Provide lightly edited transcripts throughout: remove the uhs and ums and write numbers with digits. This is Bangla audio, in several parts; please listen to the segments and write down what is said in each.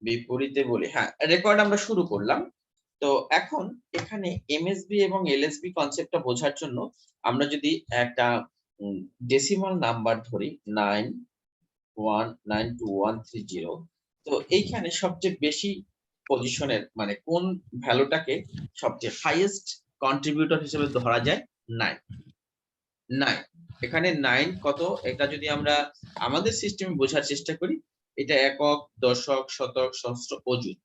বিপরীতে বলি, হ্যাঁ রেকর্ড আমরা শুরু করলাম। তো এখন এখানে এমএসবি এবং এলএসবি কনসেপ্টটা বোঝার জন্য আমরা যদি একটা ডেসিমাল নাম্বার ধরি 9192130, তো এইখানে সবচেয়ে বেশি পজিশনের মানে কোন ভ্যালুটাকে সবচেয়ে হাইয়েস্ট কন্ট্রিবিউটর হিসেবে ধরা যায় 9। এখানে 9 কত, এটা যদি আমরা আমাদের সিস্টেমে বোঝার চেষ্টা করি, এটা একক, দশক, শতক, সহস্র, অযুত।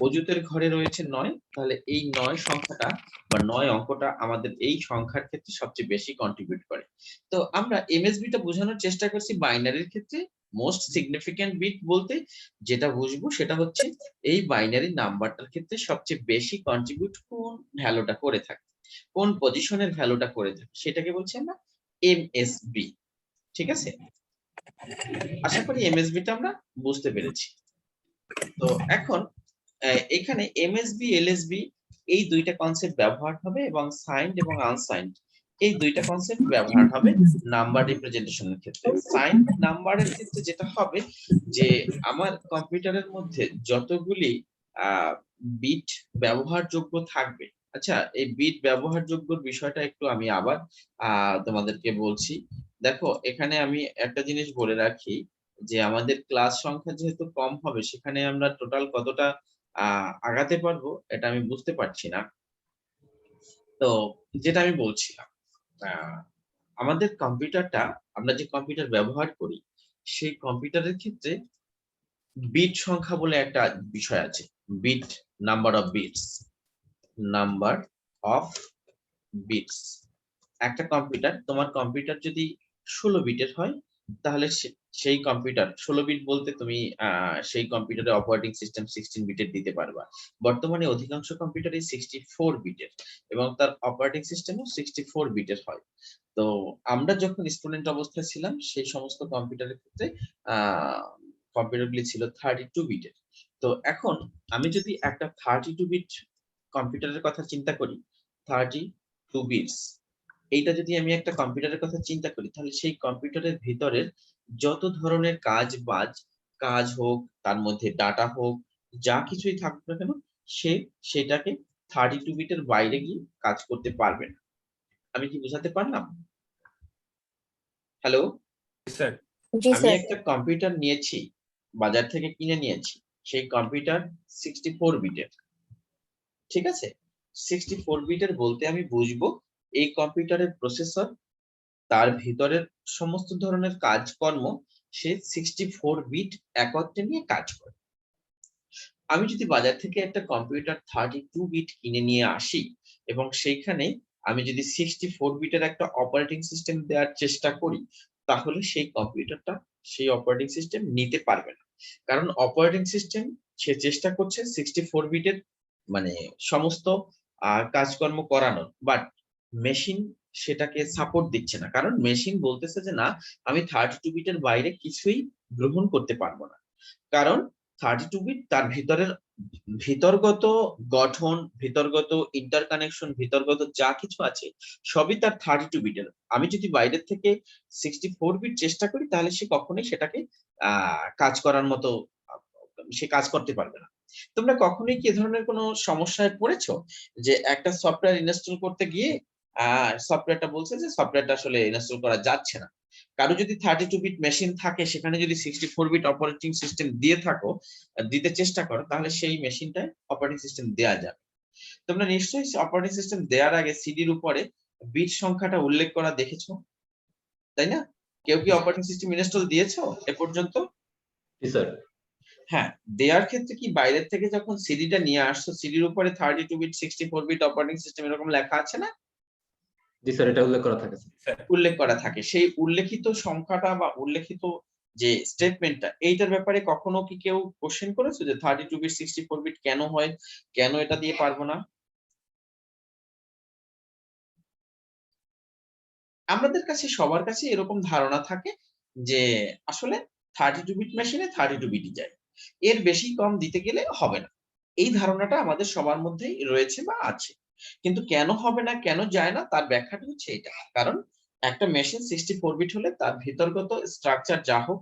অযুতের ঘরে রয়েছে 9, তাহলে এই 9 সংখ্যাটা বা 9 অঙ্কটা আমাদের এই সংখ্যার ক্ষেত্রে সবচেয়ে বেশি কন্ট্রিবিউট করে। তো আমরা এমএসবিটা বোঝানোর চেষ্টা করছি বাইনারির ক্ষেত্রে। মোস্ট সিগনিফিক্যান্ট বিট বলতে যেটা বুঝবো সেটা হচ্ছে এই বাইনারি নাম্বারটার ক্ষেত্রে সবচেয়ে বেশি কন্ট্রিবিউট কোন ভ্যালুটা করে থাকে, কোন পজিশনের ভ্যালুটা করে থাকে, সেটাকে বলছি আমরা এমএসবি। ঠিক আছে, আশা করি এমএসবিটা আমরা বুঝতে পেরেছি। তো এখন এখানে এমএসবি এলএসবি এই দুইটা কনসেপ্ট ব্যবহার হবে এবং সাইন্ড এবং আনসাইন্ড এই দুইটা কনসেপ্ট ব্যবহার হবে নাম্বার রিপ্রেজেন্টেশনের ক্ষেত্রে। সাইন্ড নাম্বারের ক্ষেত্রে যেটা হবে যে আমার কম্পিউটারের মধ্যে যতগুলি বিট ব্যবহারযোগ্য থাকবে, আচ্ছা এই বিট ব্যবহারযোগ্য বিষয়টা একটু আমি আবার তোমাদেরকে বলছি। দেখো এখানে আমি একটা জিনিস বলে রাখি যে আমাদের ক্লাস সংখ্যা যেহেতু কম হবে, সেখানে আমরা টোটাল কতটা আগাতে পারবো এটা আমি বুঝতে পারছি না। তো যেটা আমি বলছিলাম, আমাদের কম্পিউটারটা, আমরা যে কম্পিউটার ব্যবহার করি সেই কম্পিউটারের ক্ষেত্রে বিট সংখ্যা বলে একটা বিষয় আছে। Bit, number of bits, number of bits. একটা কম্পিউটার, তোমার কম্পিউটার যদি 16 বিটের হয় তাহলে সেই কম্পিউটার 16 বিট বলতে তুমি সেই কম্পিউটারে অপারেটিং সিস্টেম 16 বিটের দিতে পারবা। বর্তমানে অধিকাংশ কম্পিউটারই 64 বিটের এবং তার অপারেটিং সিস্টেমও 64 বিটের হয়। তো আমরা যখন স্টুডেন্ট অবস্থায় ছিলাম সেই সমস্ত কম্পিউটারের ক্ষেত্রে কম্পিউটারগুলি ছিল 32 বিটের। তো এখন আমি যদি একটা 32 বিট কম্পিউটারের কথা চিন্তা করি, 32 বিটস, এইটা যদি আমি একটা কম্পিউটারের কথা চিন্তা করি তাহলে সেই কম্পিউটারের ভিতরের যত ধরনের কাজ হোক, তার মধ্যে ডাটা হোক, যা কিছুই থাকুক না কেন, সেটাকে 32 বিটের বাইরে গিয়ে কাজ করতে পারবে না। আমি কি বোঝাতে পারলাম? Hello, sir. আমি একটা কম্পিউটার নিয়েছি, বাজার থেকে কিনে নিয়েছি, সেই কম্পিউটার 64 বিটের। ঠিক আছে, 64 বিটের বলতে আমি বুঝবো এই কম্পিউটারের প্রসেসর, তার ভিতরের সমস্ত ধরনের কাজকর্ম সে 64 বিট একত্রে নিয়ে কাজ করে। আমি যদি বাজার থেকে একটা কম্পিউটার 32 বিট কিনে নিয়ে আসি এবং সেইখানে আমি যদি 64 বিটের একটা অপারেটিং সিস্টেম দেওয়ার চেষ্টা করি, তাহলে সেই কম্পিউটারটা সেই অপারেটিং সিস্টেম নিতে পারবে না। কারণ অপারেটিং সিস্টেম সে চেষ্টা করছে 64 বিটের মানে সমস্ত কাজকর্ম করানোর, বাট মেশিন সেটাকে সাপোর্ট দিচ্ছে না। কারণ মেশিন বলতেছে যে না, আমি 32 বিটের বাইরে কিছুই গ্রহণ করতে পারবো না। কারণ 32 বিট তার ভিতরগত গঠন, ভিতরগত ইন্টারকানেকশন, ভিতরগত যা কিছু আছে সবই তার 32 বিটের। আমি যদি বাইরের থেকে 64 বিট চেষ্টা করি তাহলে সে কখনোই সেটাকে কাজ করার মতো সে কাজ করতে পারবে না। তোমরা কখনোই কি এ ধরনের কোনো সমস্যায় পড়েছো যে একটা সফটওয়্যার ইনস্টল করতে গিয়ে সফটওয়্যারটা বলছে যে সফটওয়্যারটা আসলে ইনস্টল করা যাচ্ছে না? কারো যদি 32 বিট মেশিন থাকে, সেখানে যদি 64 বিট অপারেটিং সিস্টেম দিতে চেষ্টা করো, তাহলে সেই মেশিনটায় অপারেটিং সিস্টেম দেয়া যাবে। তোমরা নিশ্চয়ই অপারেটিং সিস্টেম দেওয়ার আগে সিডির উপরে বিট সংখ্যাটা উল্লেখ করা দেখেছো, তাই না? কেউ কি অপারেটিং সিস্টেম ইনস্টল দিয়েছো এ পর্যন্ত? স্যার। হ্যাঁ, দেওয়ার ক্ষেত্রে কি বাইরের থেকে যখন সিডিটা নিয়ে আসছো, সিডির উপরে 32 বিট 64 বিট অপারেটিং সিস্টেম এরকম লেখা আছে না? জি স্যার, এটা উল্লেখ করা থাকে স্যার। উল্লেখ করা থাকে। সেই উল্লেখিত সংখ্যাটা বা উল্লেখিত যে স্টেটমেন্টটা, এইটার ব্যাপারে কখনো কি কেউ কোশ্চেন করেছে যে 32 বিট 64 বিট কেন হয়, কেন এটা দিয়ে পারবো না? আমাদের কাছে সবার কাছে এরকম ধারণা থাকে যে আসলে 32 বিট মেশিনে 32 বিটই যায়, এর বেশি কম দিতে গেলে হবে না। এই ধারণাটা আমাদের সবার মধ্যেই রয়েছে বা আছে। কিন্তু কেন হবে না, কেন যায় না, তার ব্যাখ্যাটা হচ্ছে এটা। কারণ একটা মেশিন 64 বিট হলে তার ভিতরগত স্ট্রাকচার যা হোক,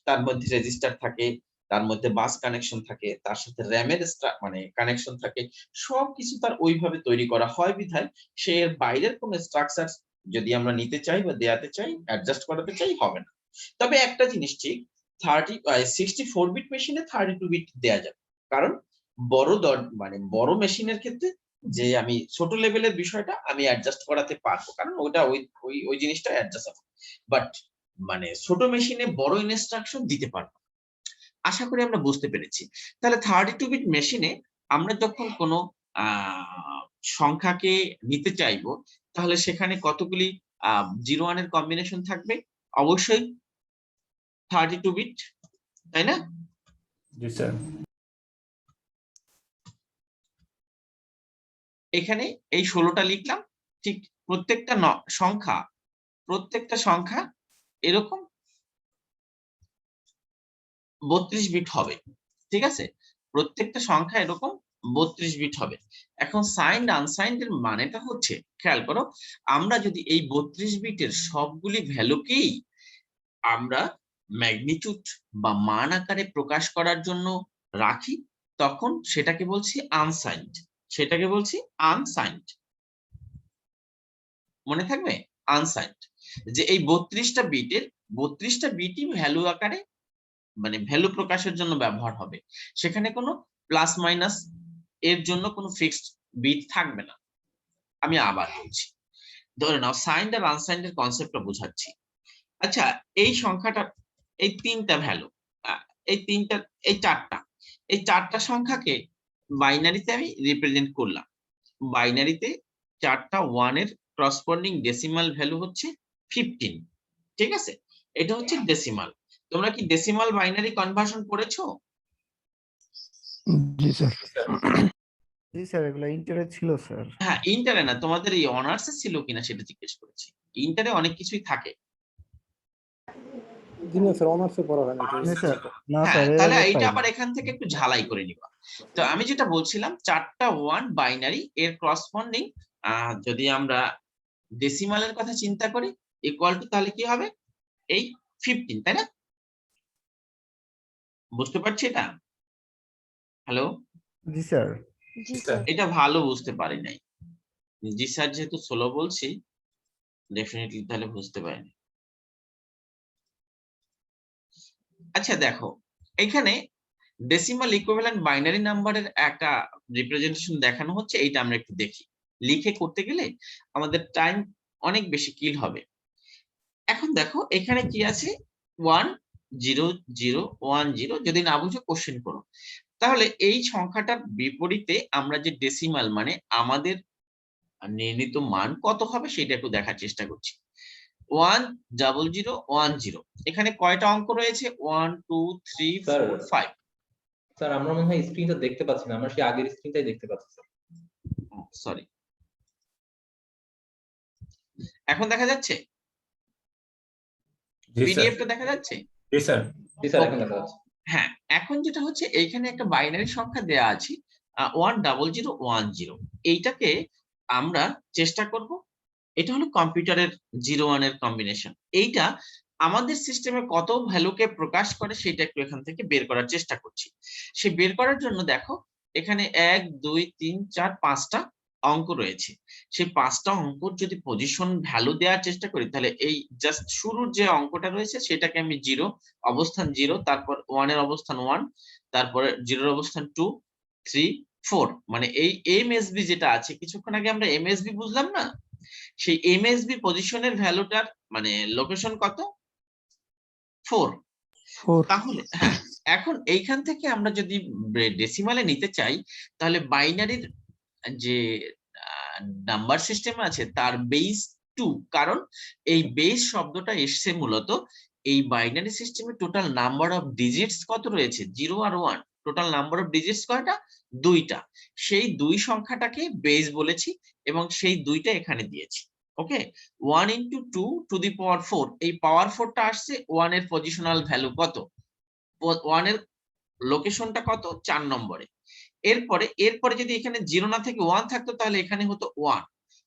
তার মধ্যে রেজিস্টার থাকে, তার মধ্যে বাস কানেকশন থাকে, তার সাথে র্যামের মানে কানেকশন থাকে, সবকিছু তার ওইভাবে তৈরি করা হয় বিধায় সে এর বাইরের কোনো স্ট্রাকচার যদি আমরা নিতে চাই বা দেয়াতে চাই, অ্যাডজাস্ট করাতে চাই, হবে না। তবে একটা জিনিস ঠিক, 64 বিট মেশিনে 32 বিট দেয়া যাবে, কারণ মানে বড় মেশিনের ক্ষেত্রে যে আমি ছোট লেভেলের বিষয়টা আমি অ্যাডজাস্ট করাতে পারবো, কারণ ওটা ওই জিনিসটা অ্যাডজাস্টেবল। বাট মানে ছোট মেশিনে বড় ইনস্ট্রাকশন দিতে পারবো। আশা করি আমরা বুঝতে পেরেছি। তাহলে 32 বিট মেশিনে আমরা যখন কোনো সংখ্যাকে নিতে চাইবো, তাহলে সেখানে কতগুলি 0 1 এর কম্বিনেশন থাকবে? অবশ্যই 32 বিট, তাই না? জি স্যার। এখানে এই 16টা লিখলাম, ঠিক প্রত্যেকটা সংখ্যা এরকম 32 বিট হবে, ঠিক আছে? প্রত্যেকটা সংখ্যা এরকম 32 বিট হবে। এখন সাইন্ড আনসাইন্ড এর মানেটা হচ্ছে, খেয়াল করো, আমরা যদি এই 32 বিটের সবগুলি ভ্যালুকেই আমরা ম্যাগনিটিউড বা মান আকারে প্রকাশ করার জন্য রাখি, তখন সেটাকে বলছি আনসাইন্ড। সেটাকে বলছি আনসাইন্ড, মনে থাকবে? আনসাইন্ড, যে এই 32টা বিটই ভ্যালু আকারে মানে ভ্যালু প্রকাশের জন্য ব্যবহার হবে, সেখানে কোনো প্লাস মাইনাস এর জন্য কোনো ফিক্সড বিট থাকবে না। আমি আবার বলছি, ধরে নাও সাইন্ড আর আনসাইন্ড এর কনসেপ্টটা বোঝাচ্ছি। আচ্ছা, এই সংখ্যাটা, এই 3টা ভ্যালু, এই 4টা সংখ্যাকে বাইনারিতে আমি রিপ্রেজেন্ট করলাম। বাইনারিতে 4টা 1 এর করসপন্ডিং ডেসিমাল ভ্যালু হচ্ছে 15, ঠিক আছে? এটা হচ্ছে ডেসিমাল। তোমরা কি ডেসিমাল বাইনারি কনভার্সন পড়েছো? জি স্যার। জি স্যার, এগুলো ইন্টারে ছিল স্যার। হ্যাঁ, ইন্টারে না, তোমাদের এই অনার্সে ছিল কিনা সেটা জিজ্ঞেস করেছি। ইন্টারে অনেক কিছুই থাকে। হ্যাঁ, তাহলে এইটা আবার এখান থেকে একটু ঝালাই করে নিবা। তো আমি যেটা বলছিলাম, 4টা 1 বাইনারি এর করসপন্ডিং যদি আমরা ডেসিমালের কথা চিন্তা করি, ইকুয়াল টু তাহলে কি হবে? এই 15, তাই না? বুঝতে পারছি এটা? হ্যালো? জি স্যার। এটা ভালো বুঝতে পারি নাই। জি স্যার যেহেতু স্লো বলছি, ডেফিনেটলি তাহলে বুঝতে পারিনি। আচ্ছা দেখো, এখানে ডেসিমাল ইকুইভ্যালেন্ট বাইনারি নাম্বারের একটা রিপ্রেজেন্টেশন দেখানো হচ্ছে, এইটা আমরা একটু দেখি। লিখে করতে গেলে আমাদের টাইম অনেক বেশি কিল হবে। এখন দেখো এখানে কি আছে, 1 0 0 1 0। যদি না বুঝো কোশ্চেন করো। তাহলে এই সংখ্যাটার বিপরীতে আমরা যে ডেসিমাল মানে আমাদের নির্ণীত মান কত হবে সেটা একটু দেখার চেষ্টা করছি। 1 0 0 1 0, এখানে কয়টা অঙ্ক রয়েছে? 1 2 3 4 5। স্যার আমরা মনে হয় স্ক্রিনটা দেখতে পাচ্ছি না, আমরা সেই আগের স্ক্রিনটাই দেখতে পাচ্ছি স্যার। সরি, এখন দেখা যাচ্ছে? পিডিএফটা দেখা যাচ্ছে? জি স্যার। জি স্যার, এখন দেখা যাচ্ছে। হ্যাঁ, এখন যেটা হচ্ছে, এইখানে একটা বাইনারি সংখ্যা দেয়া আছে 1 0 0 1 0। এইটাকে আমরা চেষ্টা করব, এটা হলো কম্পিউটারের 0 1 এর কম্বিনেশন। এইটা আমাদের সিস্টেমে কত ভ্যালুকে প্রকাশ করে সেটা একটু এখান থেকে বের করার চেষ্টা করছি। সে বের করার জন্য দেখো এখানে 1 2 3 4 5টা অঙ্ক রয়েছে। সেই 5টা অঙ্কর যদি পজিশন ভ্যালু দেওয়ার চেষ্টা করি, তাহলে এই জাস্ট শুরুর যে অঙ্কটা রয়েছে সেটাকে আমি 0 অবস্থান 0, তারপর 1 এর অবস্থান 1, তারপরে 0 এর অবস্থান 2 3 4, মানে এই এমএসবি যেটা আছে, কিছুক্ষণ আগে আমরা এমএসবি বুঝলাম না, সেই এমএসবি পজিশনের ভ্যালুটার মানে লোকেশন কত? 4। তাহলে হ্যাঁ, এখন এইখান থেকে আমরা যদি ডেসিমালে নিতে চাই, তাহলে বাইনারির যে নাম্বার সিস্টেম আছে তার বেস 2, কারণ এই বেস শব্দটা এসছে মূলত এই বাইনারি সিস্টেমে টোটাল নাম্বার অফ ডিজিটস কত রয়েছে? 0 আর 1। টোটাল নাম্বার অফ ডিজিটস কয়টা? 2টা। সেই 2 সংখ্যাটাকে বেস বলেছি এবং সেই 2টা এখানে দিয়েছি। ওকে, 1 into 2 to the power 4, এই পাওয়ার 4টা আসছে 1 এর পজিশনাল ভ্যালু কত? 1 এর লোকেশনটা কত? 4 নম্বরে। এরপরে যদি এখানে 0 না থেকে 1 থাকতো, তাহলে এখানে হতো 1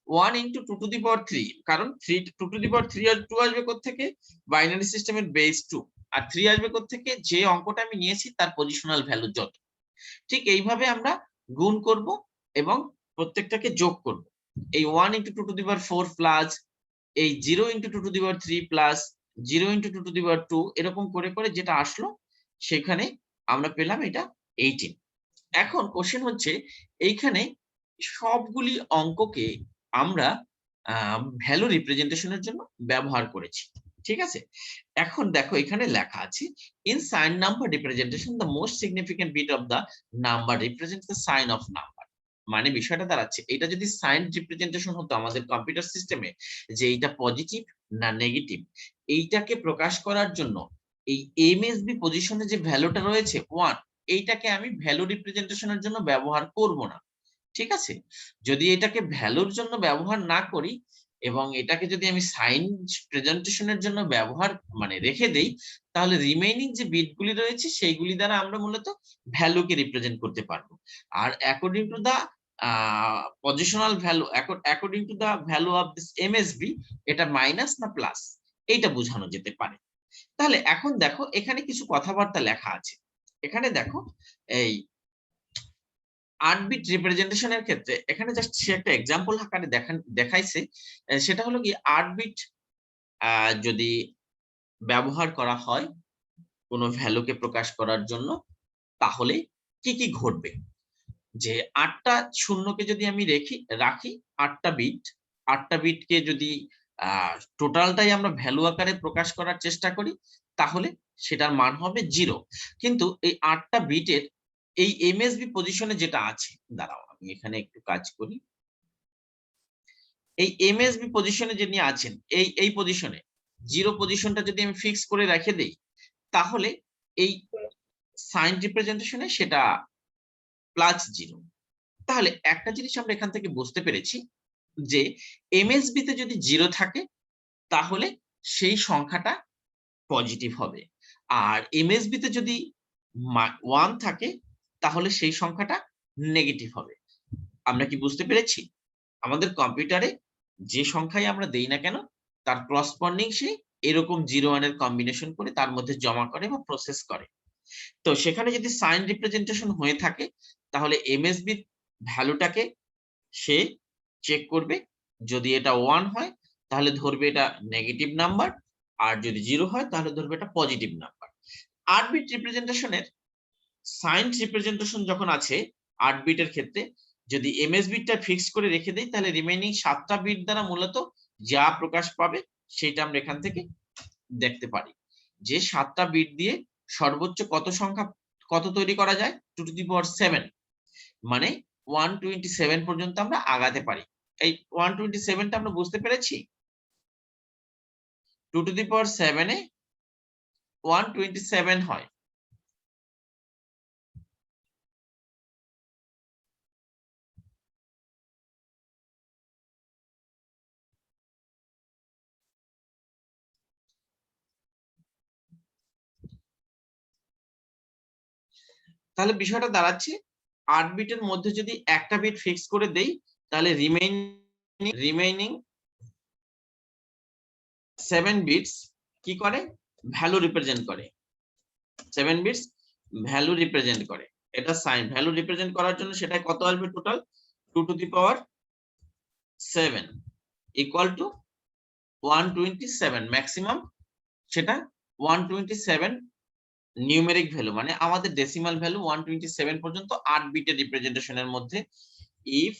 1 into 2 to the power 3, কারণ 2 to the power 3 আর 2 আসবে কোত্থেকে? বাইনারি সিস্টেমের বেস 2। আর 3 আসবে কোত্থেকে? যে অঙ্কটা আমি নিয়েছি তার পজিশনাল ভ্যালু যত। ঠিক এইভাবে আমরা গুণ করব এবং প্রত্যেকটাকে যোগ করব। এই 1 × 2 টু দি পাওয়ার 4 প্লাস এই 0 × 2 to the power 3 plus 0 × 2 to the power 2 এরকম করে করে যেটা আসলো সেখানে আমরা পেলাম এটা 18। এখন কোশ্চেন হচ্ছে এইখানে সবগুলি অঙ্ককে আমরা ভ্যালু রিপ্রেজেন্টেশনের জন্য ব্যবহার করেছি। ঠিক আছে, এখন দেখো এখানে লেখা আছে in sign number representation the most significant bit of the number represents the sign of number. মানে বিষয়টা দাঁড়াচ্ছে এটা যদি সাইন রিপ্রেজেন্টেশন হতো আমাদের কম্পিউটার সিস্টেমে যে এইটা পজিটিভ না নেগেটিভ, এইটাকে প্রকাশ করার জন্য এই এমএসবি পজিশনে যে ভ্যালুটা রয়েছে 1, এইটাকে আমি ভ্যালু রিপ্রেজেন্টেশনের জন্য ব্যবহার করব না। ঠিক আছে, যদি এটাকে ভ্যালুর জন্য ব্যবহার না করি এবং এটাকে যদি আমি সাইন প্রেজেন্টেশনের জন্য ব্যবহার মানে রেখে দেই, তাহলে রিমেইনিং যে বিটগুলি রয়েছে সেইগুলি দ্বারা আমরা মূলত ভ্যালুকে রিপ্রেজেন্ট করতে পারবো। আর according to the positional value, according to the value of this MSB, এটা মাইনাস না প্লাস এইটা বোঝানো যেতে পারে। তাহলে এখন দেখো এখানে কিছু কথাবার্তা লেখা আছে। এখানে দেখো এই 8 বিট রিপ্রেজেন্টেশনের ক্ষেত্রে এখানে জাস্ট সে একটা এক্সাম্পল আকারে দেখাইছে। সেটা হলো কি 8 বিট যদি ব্যবহার করা হয় কোনো ভ্যালুকে প্রকাশ করার জন্য তাহলে কি কি ঘটবে। যে 8টা শূন্যকে যদি আমি রাখি 8টা বিটকে যদি টোটালটাই আমরা ভ্যালু আকারে প্রকাশ করার চেষ্টা করি তাহলে সেটার মান হবে 0। কিন্তু এই 8টা বিটের এই এমএসবি পজিশনে যেটা আছে, দাঁড়াও আমি এখানে একটু কাজ করি। এই এমএসবি পজিশনে যিনি আছেন এই পজিশনে 0 পজিশনটা যদি আমি ফিক্স করে রেখে দেই তাহলে এই সাইন রিপ্রেজেন্টেশনে সেটা +0। তাহলে একটা জিনিস আমরা এখান থেকে বুঝতে পেরেছি যে এমএসবি তে যদি 0 থাকে তাহলে সেই সংখ্যাটা পজিটিভ হবে, আর এমএসবি তে যদি 1 থাকে তাহলে সেই সংখ্যাটা নেগেটিভ হবে। আমরা কি বুঝতে পেরেছি? আমাদের কম্পিউটারে যে সংখ্যাই আমরা দেই না কেন তার করসপন্ডিং সে এরকম 0 1 এর কম্বিনেশন করে তার মধ্যে জমা করে বা প্রসেস করে। তো সেখানে যদি সাইন রিপ্রেজেন্টেশন হয়ে থাকে তাহলে এমএসবি ভ্যালুটাকে সে চেক করবে, যদি এটা 1 হয় তাহলে ধরবে এটা নেগেটিভ নাম্বার, আর যদি 0 হয় তাহলে ধরবে এটা পজিটিভ নাম্বার। 8 বিট রিপ্রেজেন্টেশনের সাইন রিপ্রেজেন্টেশন যখন আছে 8 বিটের ক্ষেত্রে যদি এমএস বিটটা ফিক্স করে রেখে দেই তাহলে রিমেইনিং 7টা বিট দ্বারা মূলত যা প্রকাশ পাবে সেটা আমরা এখান থেকে দেখতে পারি যে 7টা বিট দিয়ে সর্বোচ্চ কত তৈরি করা যায় 2 টু দি পাওয়ার 7, মানে 127 পর্যন্ত আমরা আগাতে পারি। এই 127টা আমরা বুঝতে পেরেছি। 2 টু দি পাওয়ার 7 এ 127 হয়। তাহলে বিষয়টা দাঁড়াচ্ছে 8 বিটের মধ্যে যদি একটা বিট ফিক্স করে দেই তাহলে রিমেইনিং 7 বিটস কি করে ভ্যালু রিপ্রেজেন্ট করে। 7 বিটস ভ্যালু রিপ্রেজেন্ট করে। এটা সাইন ভ্যালু রিপ্রেজেন্ট করার জন্য সেটা কত আসবে total 2 to the power 7 equal to 127, maximum সেটা 127 নিউমেরিক ভ্যালু, মানে আমাদের ডেসিমাল ভ্যালু 127 পর্যন্ত 8 বিটের রিপ্রেজেন্টেশনের মধ্যে if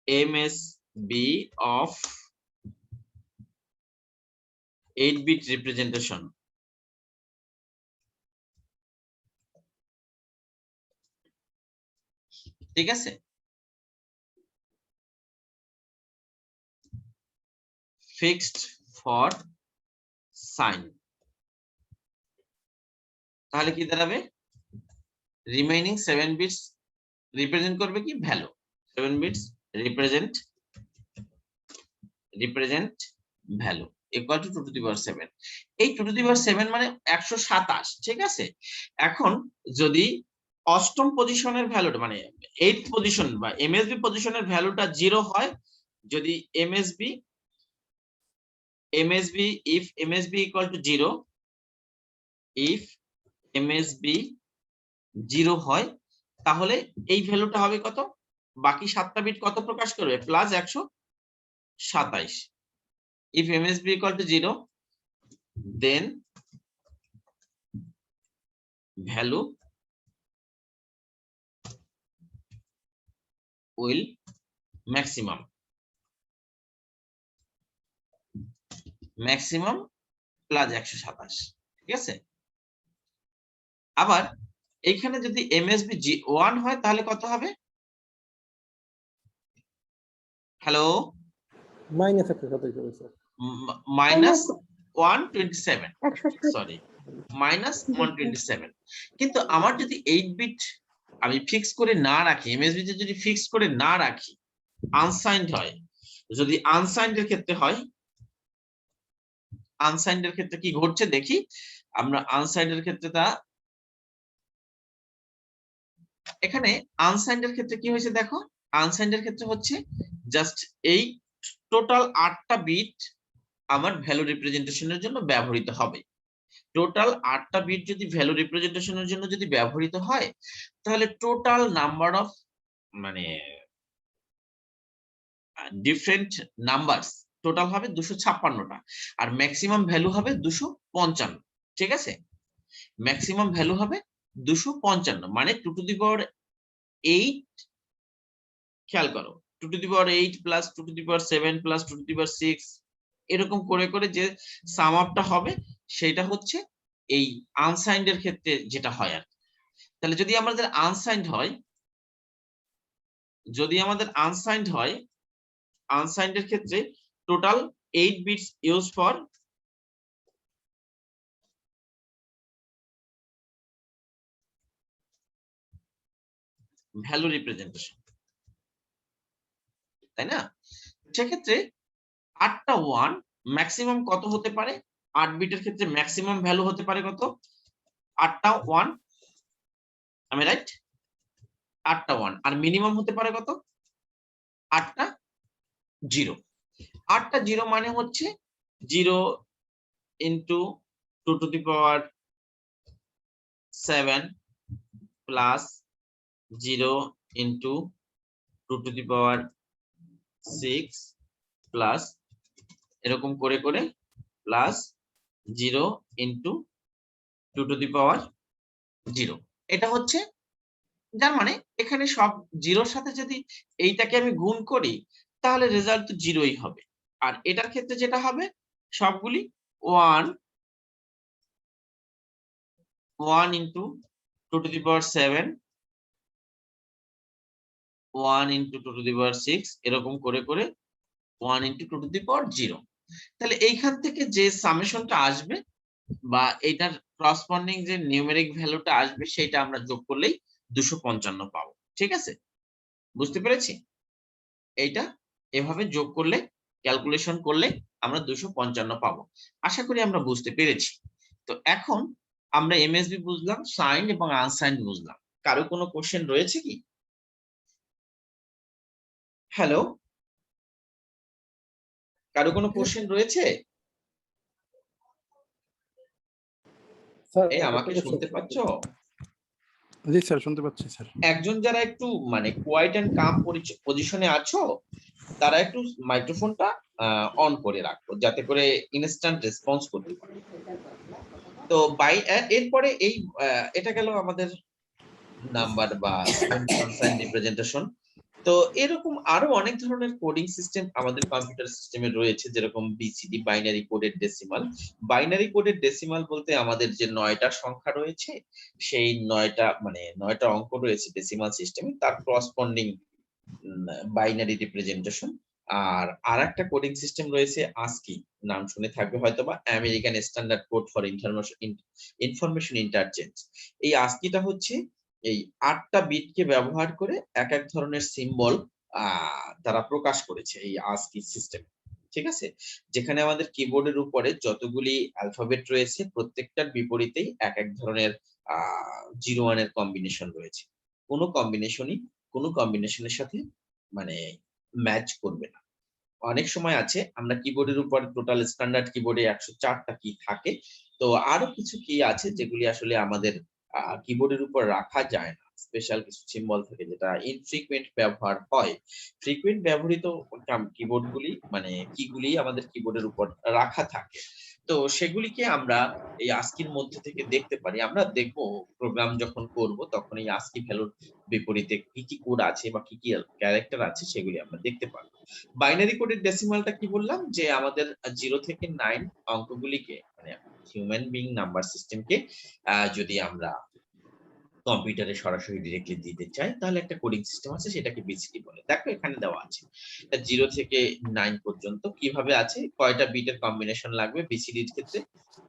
MSB of 8 bit representation ঠিক আছে, ফিক্সড ফর সাইন, তাহলে কি দাঁড়াবে রিমেইনিং 7 বিটস রিপ্রেজেন্ট করবে কি ভ্যালু, 7 bits represent value equal to 2 to the power 7। এই 2 টু দি পাওয়ার 7 মানে 127, ঠিক আছে। এখন যদি অষ্টম পজিশনের ভ্যালুটা মানে 8th পজিশন বা এমএসবি পজিশনের ভ্যালুটা 0 হয়, যদি MSB if MSB equal to 0 if MSB 0 হয় তাহলে এই ভ্যালুটা হবে কত, বাকি 7টা বিট কত প্রকাশ করবে, plus 127। If MSB equal to 0 then value will maximum plus 127। ঠিক আছে, আবার এইখানে যদি এমএসবি 1 হয় তাহলে কত হবে, হ্যালো, মাইনাস 127 হবে স্যার। Minus 127, 127 sorry minus 127। কিন্তু আমার যদি 8 বিট আমি ফিক্স করে না রাখি, এমএসবি যদি ফিক্স করে না রাখি, আনসাইন্ড হয়, যদি আনসাইন্ড এর ক্ষেত্রে হয়, আনসাইন্ড এর ক্ষেত্রে কি ঘটছে দেখি আমরা। আনসাইন্ড এর ক্ষেত্রে তা এখানে আনসাইন্ড এর ক্ষেত্রে কি হয়েছে দেখো, আনসাইন্ড এর ক্ষেত্রে হচ্ছে জাস্ট এই টোটাল 8টা বিট আমার ভ্যালু রিপ্রেজেন্টেশনের জন্য ব্যবহৃত হবে। টোটাল 8টা বিট যদি ভ্যালু রিপ্রেজেন্টেশনের জন্য যদি ব্যবহৃত হয় তাহলে টোটাল নাম্বার অফ মানে ডিফারেন্ট নাম্বারস টোটাল হবে 256টা, আর ম্যাক্সিমাম ভ্যালু হবে 255। ঠিক আছে, ম্যাক্সিমাম ভ্যালু হবে 255, মানে 2 টু দি পাওয়ার 8, খেয়াল করো 2 to the power 8 plus 2 to the power 7 plus 2 to the power 6, এরকম করে করে যে সাম আপটা হবে সেটা হচ্ছে এই আনসাইন্ড এর ক্ষেত্রে যেটা হয় আর। তাহলে যদি আমাদের আনসাইন্ড হয়, আনসাইন্ড এর ক্ষেত্রে total 8 bits use for value representation, তাই না? সেক্ষেত্রে 8টা 1 ম্যাক্সিমাম কত হতে পারে, 8 বিটের ক্ষেত্রে ম্যাক্সিমাম ভ্যালু হতে পারে কত, 8টা 1, আমি রাইট, 8টা 1, আর মিনিমাম হতে পারে কত, 8টা 0। 8টা 0 মানে হচ্ছে 0 into 2 to the power 7 plus 0 into 2 to the power 6 plus এরকম করে করে প্লাস 0 ইন্টু 2 টু দি পাওয়ার 0। এটা হচ্ছে, যার মানে এখানে সব জিরোর সাথে যদি এইটাকে আমি গুণ করি তাহলে রেজাল্ট তো 0ই হবে। আর এটার ক্ষেত্রে যেটা হবে সবগুলি 1 into 2 to the power 7, 1 into 2 to the power 6, এরকম করে করে 1 ইন্টু 2 টু দি পাওয়ার 0। তাহলে এইখান থেকে যে সামেশনটা আসবে বা এটার করসপন্ডিং যে নিউমেরিক ভ্যালুটা আসবে সেটা আমরা যোগ করলেই 255 পাবো। ঠিক আছে, বুঝতে পেরেছি? এইটা এভাবে যোগ করলে, ক্যালকুলেশন করলে আমরা 255 পাবো। আশা করি আমরা বুঝতে পেরেছি। তো এখন আমরা এমএসবি বুঝলাম, সাইন্ড এবং আনসাইন্ড বুঝলাম। কারো কোনো কোশ্চেন রয়েছে কি? হ্যালো, কারো কোনো কোশ্চেন রয়েছে? স্যার এই আমাকে একটা শুনতে question পাচ্ছ? জি স্যার, শুনতে পাচ্ছি স্যার। একজন যারা একটু মানে কোয়াইট এন্ড কাম পজিশনে আছো তারা একটু মাইক্রোফোনটা অন করে রাখো যাতে করে ইনস্ট্যান্ট রেসপন্স করতে পারে। তো এরপরে এই এটা গেল আমাদের নাম্বার বা সাইন রিপ্রেজেন্টেশন। তো এরকম আরো অনেক ধরনের কোডিং সিস্টেম আমাদের কম্পিউটার সিস্টেমে রয়েছে, যেরকম BCD, binary coded decimal. Binary coded decimal বলতে আমাদের যে 9টা সংখ্যা রয়েছে সেই 9টা অঙ্ক রয়েছে ডেসিমাল সিস্টেমে, তার করসপন্ডিং বাইনারি রিপ্রেজেন্টেশন। আর আরেকটা কোডিং সিস্টেম রয়েছে ASCII, নাম শুনে থাকবে হয়তোবা, American standard code for information interchange. এই ASCII-টা হচ্ছে এই 8টা বিটকে ব্যবহার করে এক এক ধরনের সিম্বল তারা প্রকাশ করেছে এই ASCII সিস্টেম। ঠিক আছে, যেখানে আমাদের কিবোর্ডের উপরে যতগুলি অ্যালফাবেট রয়েছে প্রত্যেকটার বিপরীতেই এক এক ধরনের 0-1 এর কম্বিনেশন রয়েছে। কোনো কম্বিনেশনের সাথে মানে ম্যাচ করবে না। অনেক সময় আছে আমরা কিবোর্ডের উপর টোটাল স্ট্যান্ডার্ড কিবোর্ডে 104টা কি থাকে, তো তো আরো কিছু কি আছে যেগুলি আসলে আমাদের কিবোর্ডের উপর রাখা যায় না, স্পেশাল কিছু সিম্বল থাকে যেটা ইনফ্রিকুয়েন্ট ব্যবহার হয়। ফ্রিকুয়েন্ট ব্যবহৃত কিবোর্ড গুলি মানে কিগুলি আমাদের কিবোর্ডের উপর রাখা থাকে। তো সেগুলিকে আমরা এই আস্কির মধ্যে থেকে দেখতে পারি। আমরা দেখব প্রোগ্রাম যখন করব তখন এই আস্কি ভ্যালুর বিপরীতে কি কি কোড আছে বা কি কি ক্যারেক্টার আছে সেগুলি আমরা দেখতে পারবো। বাইনারি কোডের ডেসিমালটা কি বললাম যে আমাদের 0 থেকে 9 অঙ্কগুলিকে মানে হিউম্যান বিং নাম্বার সিস্টেমকে যদি আমরা কম্পিউটারে সরাসরি ডিরেক্টলি দিতে চাই তাহলে একটা কোডিং সিস্টেম আছে সেটাকে বিসিডি বলে। দেখো এখানে দেওয়া আছে 0 থেকে 9 পর্যন্ত কিভাবে আছে, কয়টা বিটের কম্বিনেশন লাগবে। বিসিডির ক্ষেত্রে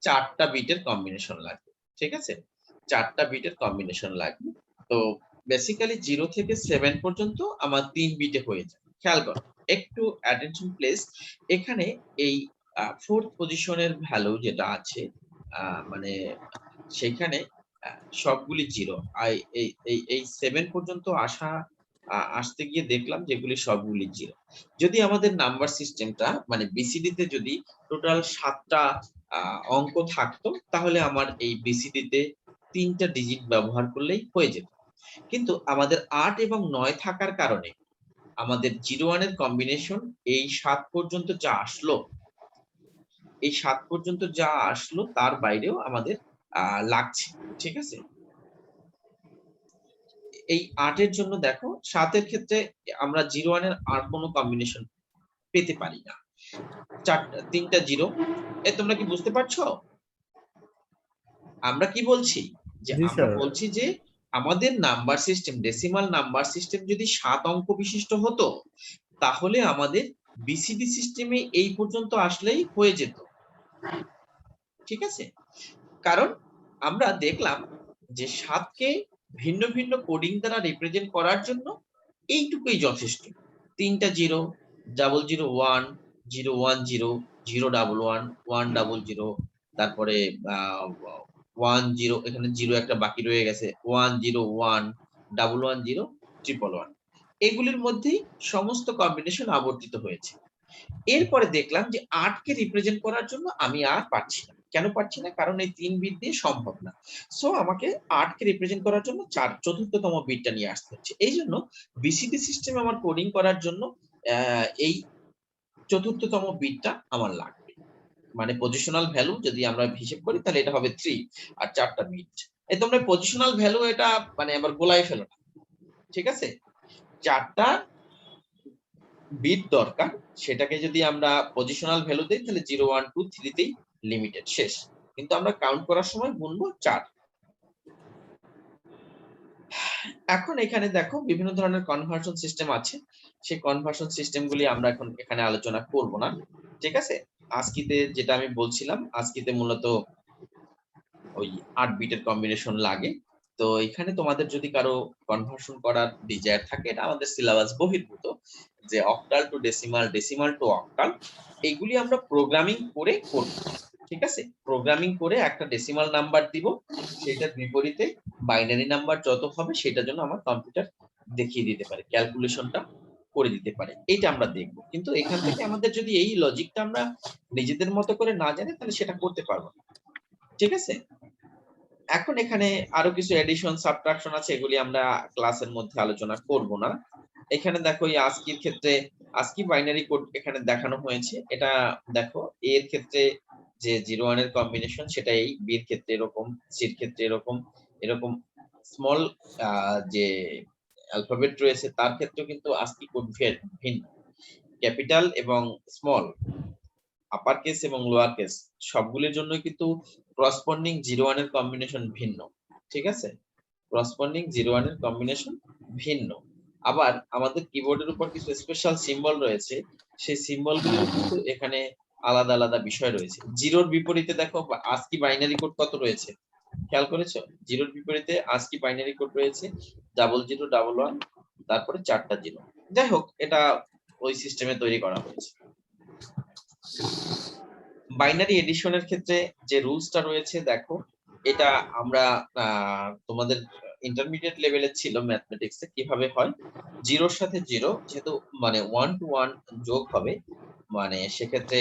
4টা বিটের কম্বিনেশন লাগবে, ঠিক আছে, 4টা বিটের কম্বিনেশন লাগবে। তো বেসিক্যালি 0 থেকে 7 পর্যন্ত আমার 3 বিটে হয়ে যায়। খেয়াল করো, একটু অ্যাটেনশন প্লিজ। এখানে এই 4th পজিশনের ভ্যালু যেটা আছে মানে সেখানে সবগুলি 0। এই 7 পর্যন্ত আসতে গিয়ে দেখলাম যেগুলি সবগুলি 0। যদি আমাদের নাম্বার সিস্টেমটা মানে বিসিডি তে যদি টোটাল 7টা অঙ্ক থাকতো তাহলে আমার এই বিসিডি তে 3টা ডিজিট ব্যবহার করলেই হয়ে যেত। কিন্তু আমাদের 8 এবং 9 থাকার কারণে আমাদের 01 এর কম্বিনেশন এই 7 পর্যন্ত যা আসলো, এই 7 পর্যন্ত যা আসলো তার বাইরেও আমাদের লাগছে, ঠিক আছে। এই 8 এর জন্য দেখো 7 এর ক্ষেত্রে আমরা 01 এর আর কোনো কম্বিনেশন পেতে পারি না। 3টা 0। তোমরা কি বুঝতে পারছো আমরা কি বলছি? যে জি আমরা স্যার। বলছি যে আমাদের number system decimal number system যদি 7 অঙ্ক বিশিষ্ট হতো তাহলে আমাদের বিসিডি সিস্টেমে এই পর্যন্ত আসলেই হয়ে যেত, ঠিক আছে। কারণ আমরা দেখলাম যে 7 কে ভিন্ন ভিন্ন কোডিং দ্বারা রিপ্রেজেন্ট করার জন্য এইটুকুই যথেষ্ট। 3টা 0, 001, 010, 011, 100, তারপরে 10, এখানে 0 একটা বাকি রয়ে গেছে, 101, 110, 111। এগুলির মধ্যেই সমস্ত কম্বিনেশন আবর্তিত হয়েছে। এরপরে দেখলাম যে 8 কে রিপ্রেজেন্ট করার জন্য আমি আর পারছি না। কেন পারছি না? কারণ এই 3 বিট দিয়ে সম্ভব না। সো আমাকে 8 কে রিপ্রেজেন্ট করার জন্য চতুর্থতম বিটটা নিয়ে আসতে হচ্ছে। এইজন্য বিসিডি সিস্টেমে আমার কোডিং করার জন্য এই চতুর্থতম বিটটা আমার লাগবে। মানে পজিশনাল ভ্যালু যদি আমরা হিসেব করি তাহলে এটা হবে 3 আর 4টা বিট। তোমরা পজিশনাল ভ্যালু এটা মানে আবার গোলায় ফেলো না, ঠিক আছে। 4টা বিট দরকার, সেটাকে যদি আমরা পজিশনাল ভ্যালু দেই তাহলে 0 1 2 3 তেই লিমিটেড শেষ। কিন্তু আমরা কাউন্ট করার সময় গুনবো 4। এখন এখানে দেখো বিভিন্ন ধরনের কনভার্সন সিস্টেম আছে। সেই কনভার্সন সিস্টেম গুলি আমরা এখন এখানে আলোচনা করব না, ঠিক আছে। আস্কিতে যেটা আমি বলছিলাম, আস্কিতে মূলত ওই 8 বিটের কম্বিনেশন লাগে। তো এখানে তোমাদের যদি কারো কনভার্সন করার ডিজায়ার থাকে, এটা আমাদের সিলেবাস বহির্ভূত, যে octal two decimal, decimal two octal, এগুলি আমরা প্রোগ্রামিং করে করব, ঠিক আছে। প্রোগ্রামিং করে একটা ডেসিমাল নাম্বার দিব, সেটার বিপরীতে বাইনারি নাম্বার যত হবে সেটার জন্য আমার কম্পিউটার দেখিয়ে দিতে পারে, ক্যালকুলেশনটা করে দিতে পারে, এইটা আমরা দেখব। কিন্তু এখান থেকে আমাদের যদি এই লজিকটা আমরা নিজেদের মতো করে না জানি তাহলে সেটা করতে পারবো না, ঠিক আছে। এখন এখানে আরো কিছু এডিশন সাবট্রাকশন আছে, এগুলি আমরা ক্লাসের মধ্যে আলোচনা করব না। এখানে দেখো এই আস্কির ক্ষেত্রে আস্কি বাইনারি কোড এখানে দেখানো হয়েছে। এটা দেখো এ এর ক্ষেত্রে যে 01 এর কম্বিনেশন সেটা এই, বি এর ক্ষেত্রে এরকম, সি এর ক্ষেত্রে এরকম, এরকম স্মল যে অ্যালফাবেট রয়েছে তার ক্ষেত্রে কিন্তু আস্কি কোড ভিন্ন। ক্যাপিটাল এবং স্মল, আপার কেস এবং লোয়ার কেস সবগুলোর জন্য কিন্তু করসপন্ডিং 01 এর কম্বিনেশন ভিন্ন, ঠিক আছে। করসপন্ডিং 01 এর কম্বিনেশন ভিন্ন। আবার আমাদের কিবোর্ডের উপর কিছু স্পেশাল সিম্বল রয়েছে, সেই সিম্বলগুলো কিন্তু এখানে আলাদা আলাদা বিষয় রয়েছে। জিরোর বিপরীতে দেখো আস্কি বাইনারি কোড কত রয়েছে, খেয়াল করেছো? জিরোর বিপরীতে আস্কি বাইনারি কোড রয়েছে 0011, তারপরে 4টা 0। যাই হোক, এটা ওই সিস্টেমে তৈরি করা হয়েছে। বাইনারি এডিশনের ক্ষেত্রে যে রুলসটা রয়েছে দেখো, এটা আমরা তোমাদের ইন্টারমিডিয়েট লেভেলে ছিল ম্যাথমেটিক্সে, কিভাবে হয়, জিরোর সাথে জিরো যেহেতু মানে 1 to 1 যোগ হবে, মানে সেক্ষেত্রে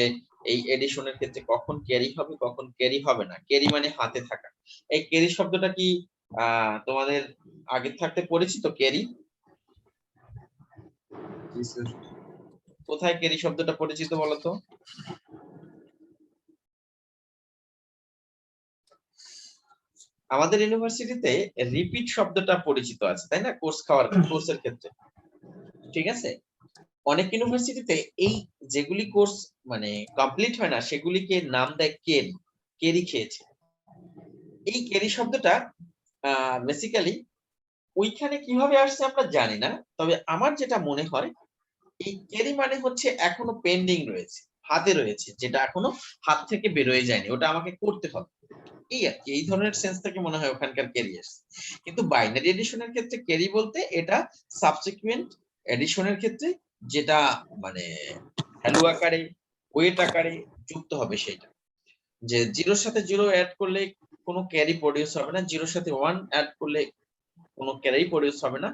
এই এডিশনের ক্ষেত্রে কখন ক্যারি হবে কখন ক্যারি হবে না। ক্যারি মানে হাতে থাকা। এই ক্যারি শব্দটা কি তোমাদের আগে থাকতে পরিচিত? ক্যারি কোথায় ক্যারি শব্দটা পরিচিত বলতো? আমাদের ইউনিভার্সিটিতে রিপিট শব্দটা পরিচিত আছে, তাই না? কোর্সের ক্ষেত্রে, ঠিক আছে? অনেক ইউনিভার্সিটিতে এই যেগুলি কোর্স মানে কমপ্লিট হয় না সেগুলিকে নাম দেয় কেরি, কেরি খেয়েছে। এই কেরি শব্দটা বেসিক্যালি ওইখানে কিভাবে আসছে আমরা জানি না, তবে আমার যেটা মনে হয় এই কেরি মানে হচ্ছে এখনো পেন্ডিং রয়েছে, হাতে রয়েছে, যেটা এখনো হাত থেকে বেরোয় যায়নি, ওটা আমাকে করতে হবে, এই আর কি। এই ধরনের সেন্স থেকে মনে হয় ওখানকার ক্যারি আসছে। কিন্তু বাইনারি এডিশনের ক্ষেত্রে ক্যারি বলতে এটা সাবসিকুয়েন্ট এডিশনের ক্ষেত্রে যেটা মানে ভ্যালু আকারে ওয়েট আকারে যুক্ত হবে সেটা। যে জিরোর সাথে জিরো অ্যাড করলে কোনো ক্যারি প্রডিউস হবে না, জিরোর সাথে 1 অ্যাড করলে কোনো ক্যারি প্রডিউস হবে না,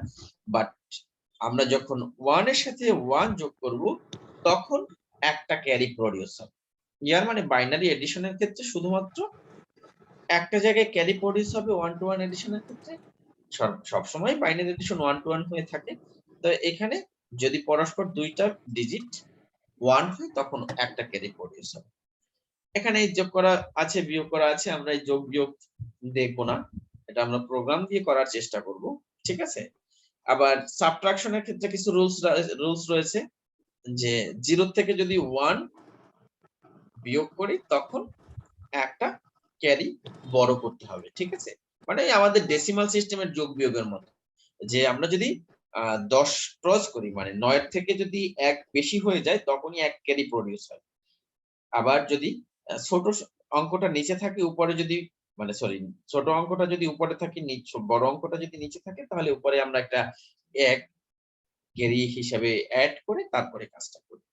বাট আমরা যখন 1 এর সাথে 1 যোগ করব তখন একটা ক্যারি প্রডিউস হবে। ইয়ার মানে বাইনারি এডিশনের ক্ষেত্রে শুধুমাত্র একটা জায়গায় ক্যারি প্রডিউস হবে 1 to 1 এডিশনের ক্ষেত্রে। সবসময় বাইনারি এডিশন 1 to 1 হয়ে থাকে। তো এখানে যদি পরস্পর দুইটা ডিজিট 1 হয় তখন একটা ক্যারি প্রডিউস হবে। এখানে এই যোগ করা আছে বিয়োগ করা আছে, আমরা এই যোগ বিয়োগ দেখবো না, এটা আমরা প্রোগ্রাম দিয়ে করার চেষ্টা করব, ঠিক আছে? আবার সাবট্রাকশনের ক্ষেত্রে কিছু রুলস রয়েছে, যে 0 থেকে যদি 1 বিয়োগ করি তখন একটা ক্যারি বড় করতে হবে, ঠিক আছে? মানে আমাদের ডেসিমাল সিস্টেমের যোগ বিয়োগের মতো, যে আমরা যদি 10 ক্রস করি মানে 9 এর থেকে যদি 1 বেশি হয়ে যায় তখনই এক ক্যারি প্রডিউস হয়। আবার যদি ছোট অঙ্কটা নিচে থাকে উপরে যদি মানে সরি ছোট অঙ্কটা যদি উপরে থাকে বড় অঙ্কটা যদি নিচে থাকে তাহলে উপরে আমরা একটা 1 ক্যারি হিসাবে অ্যাড করে তারপরে কাজটা করি।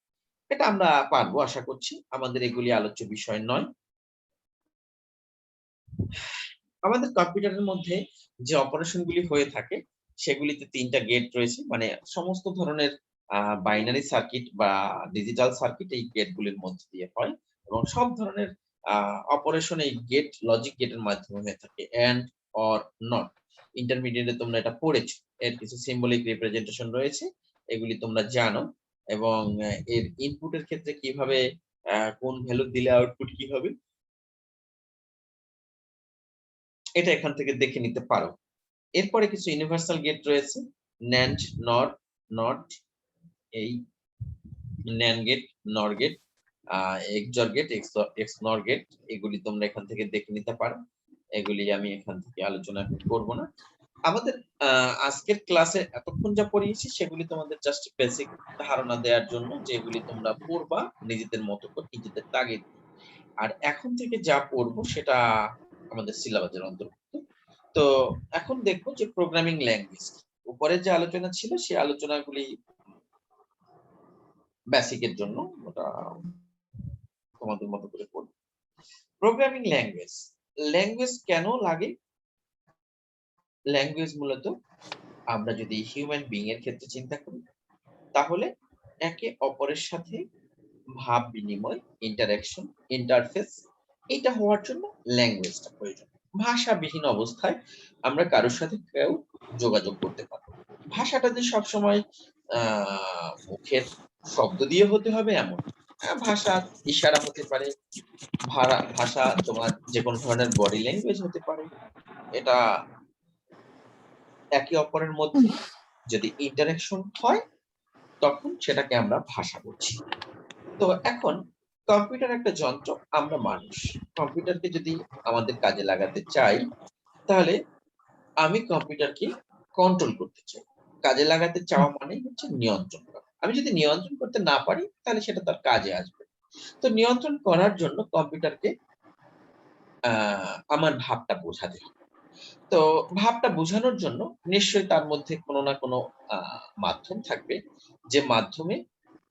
এটা আমরা পারবো আশা করছি, আমাদের এগুলি আলোচ্য বিষয় নয়। আমাদের কম্পিউটারের মধ্যে যে অপারেশন গুলি হয়ে থাকে সেগুলিতে 3টা গেট রয়েছে, মানে সমস্ত ধরনের বাইনারি সার্কিট বা ডিজিটাল সার্কিট এই গেট গুলির মধ্যে দিয়ে হয়, এবং সব ধরনের অপারেশন এই গেট লজিক গেটের মাধ্যমে হয়ে থাকে। এন্ড অর নট, ইন্টারমিডিয়েটে তোমরা এটা পড়েছো, এর কিছু সিম্বলিক রিপ্রেজেন্টেশন রয়েছে, এগুলি তোমরা জানো। এবং এর ইনপুটের ক্ষেত্রে কিভাবে কোন ভ্যালু দিলে আউটপুট কি হবে এটা এখান থেকে দেখে নিতে পারো। এরপরে কিছু ইউনিভার্সাল গেট রয়েছে, ন্যান্ড, নর, নট, এই ন্যান্ড গেট, নর গেট, এক্সঅর গেট, এক্সনর গেট, এগুলি তোমরা এখান থেকে দেখে নিতে পারো। এগুলি আমি এখান থেকে আলোচনা করব না। আমাদের আজকের ক্লাসে এতক্ষণ যা পড়িয়েছি সেগুলি তোমাদের জাস্ট বেসিক ধারণা দেওয়ার জন্য, যেগুলি তোমরা পড়বা নিজেদের মতো করে নিজেদের তাগিদ। আর এখন থেকে যা পড়বো সেটা আমাদের সিলেবাসের অন্তর্ভুক্ত। তো এখন দেখবো যে প্রোগ্রামিং ল্যাঙ্গুয়েজ, উপরে যে আলোচনা ছিল সেই আলোচনাগুলি বেসিকের জন্য, ওটা তোমাদের মতো করে পড়বো। প্রোগ্রামিং ল্যাঙ্গুয়েজ, ল্যাঙ্গুয়েজ কেন লাগে? ল্যাঙ্গুয়েজ মূলত আমরা যদি হিউম্যান বিং এর ক্ষেত্রে চিন্তা করি তাহলে একে অপরের সাথে ভাব বিনিময়, ইন্টারঅ্যাকশন, ইন্টারফেস, এটা হওয়ার জন্য ল্যাঙ্গুয়েজটা প্রয়োজন। ভাষাবিহীন অবস্থায় আমরা কারোর সাথে কেউ যোগাযোগ করতে পারবো। ভাষাটা যে সবসময় মুখের শব্দ দিয়ে হতে হবে এমন, ভাষা ইশারা হতে পারে, ভাষা তোমার যে কোনো ধরনের বডি ল্যাঙ্গুয়েজ হতে পারে। এটা একে অপরের মধ্যে যদি ইন্টারঅ্যাকশন হয় তখন সেটাকে আমরা ভাষা বলছি। তো এখন কম্পিউটার একটা যন্ত্র, আমরা মানুষ, কম্পিউটারকে যদি আমাদের কাজে লাগাতে চাই তাহলে আমি কম্পিউটারকে কন্ট্রোল করতে চাই। কাজে লাগাতে চাওয়া মানে হচ্ছে নিয়ন্ত্রণ করা। আমি যদি নিয়ন্ত্রণ করতে না পারি তাহলে সেটা তার কাজে আসবে। তো নিয়ন্ত্রণ করার জন্য কম্পিউটারকে আমার ভাবটা বোঝাতে হবে। তো ভাবটা বোঝানোর জন্য নিশ্চয়ই তার মধ্যে কোনো না কোনো মাধ্যম থাকবে, যে মাধ্যমে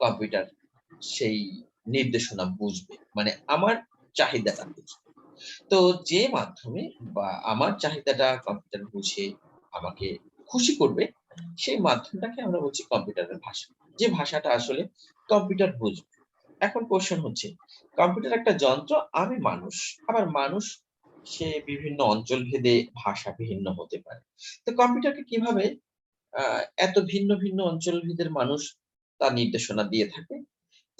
কম্পিউটার সেই নির্দেশনা বুঝবে, মানে আমার চাহিদাটা বুঝবে। তো যে মাধ্যমে বা আমার চাহিদাটা কম্পিউটার বুঝে আমাকে খুশি করবে সেই মাধ্যমটাকে আমরা বলছি কম্পিউটারের ভাষা, যে ভাষাটা আসলে কম্পিউটার বুঝবে। এখন কোশ্চেন হচ্ছে, কম্পিউটার একটা যন্ত্র, আমি মানুষ, আবার মানুষ সে বিভিন্ন অঞ্চল ভেদে ভাষা ভিন্ন হতে পারে। তো কম্পিউটারকে কিভাবে এত ভিন্ন ভিন্ন অঞ্চল ভেদের মানুষ তার নির্দেশনা দিয়ে থাকে?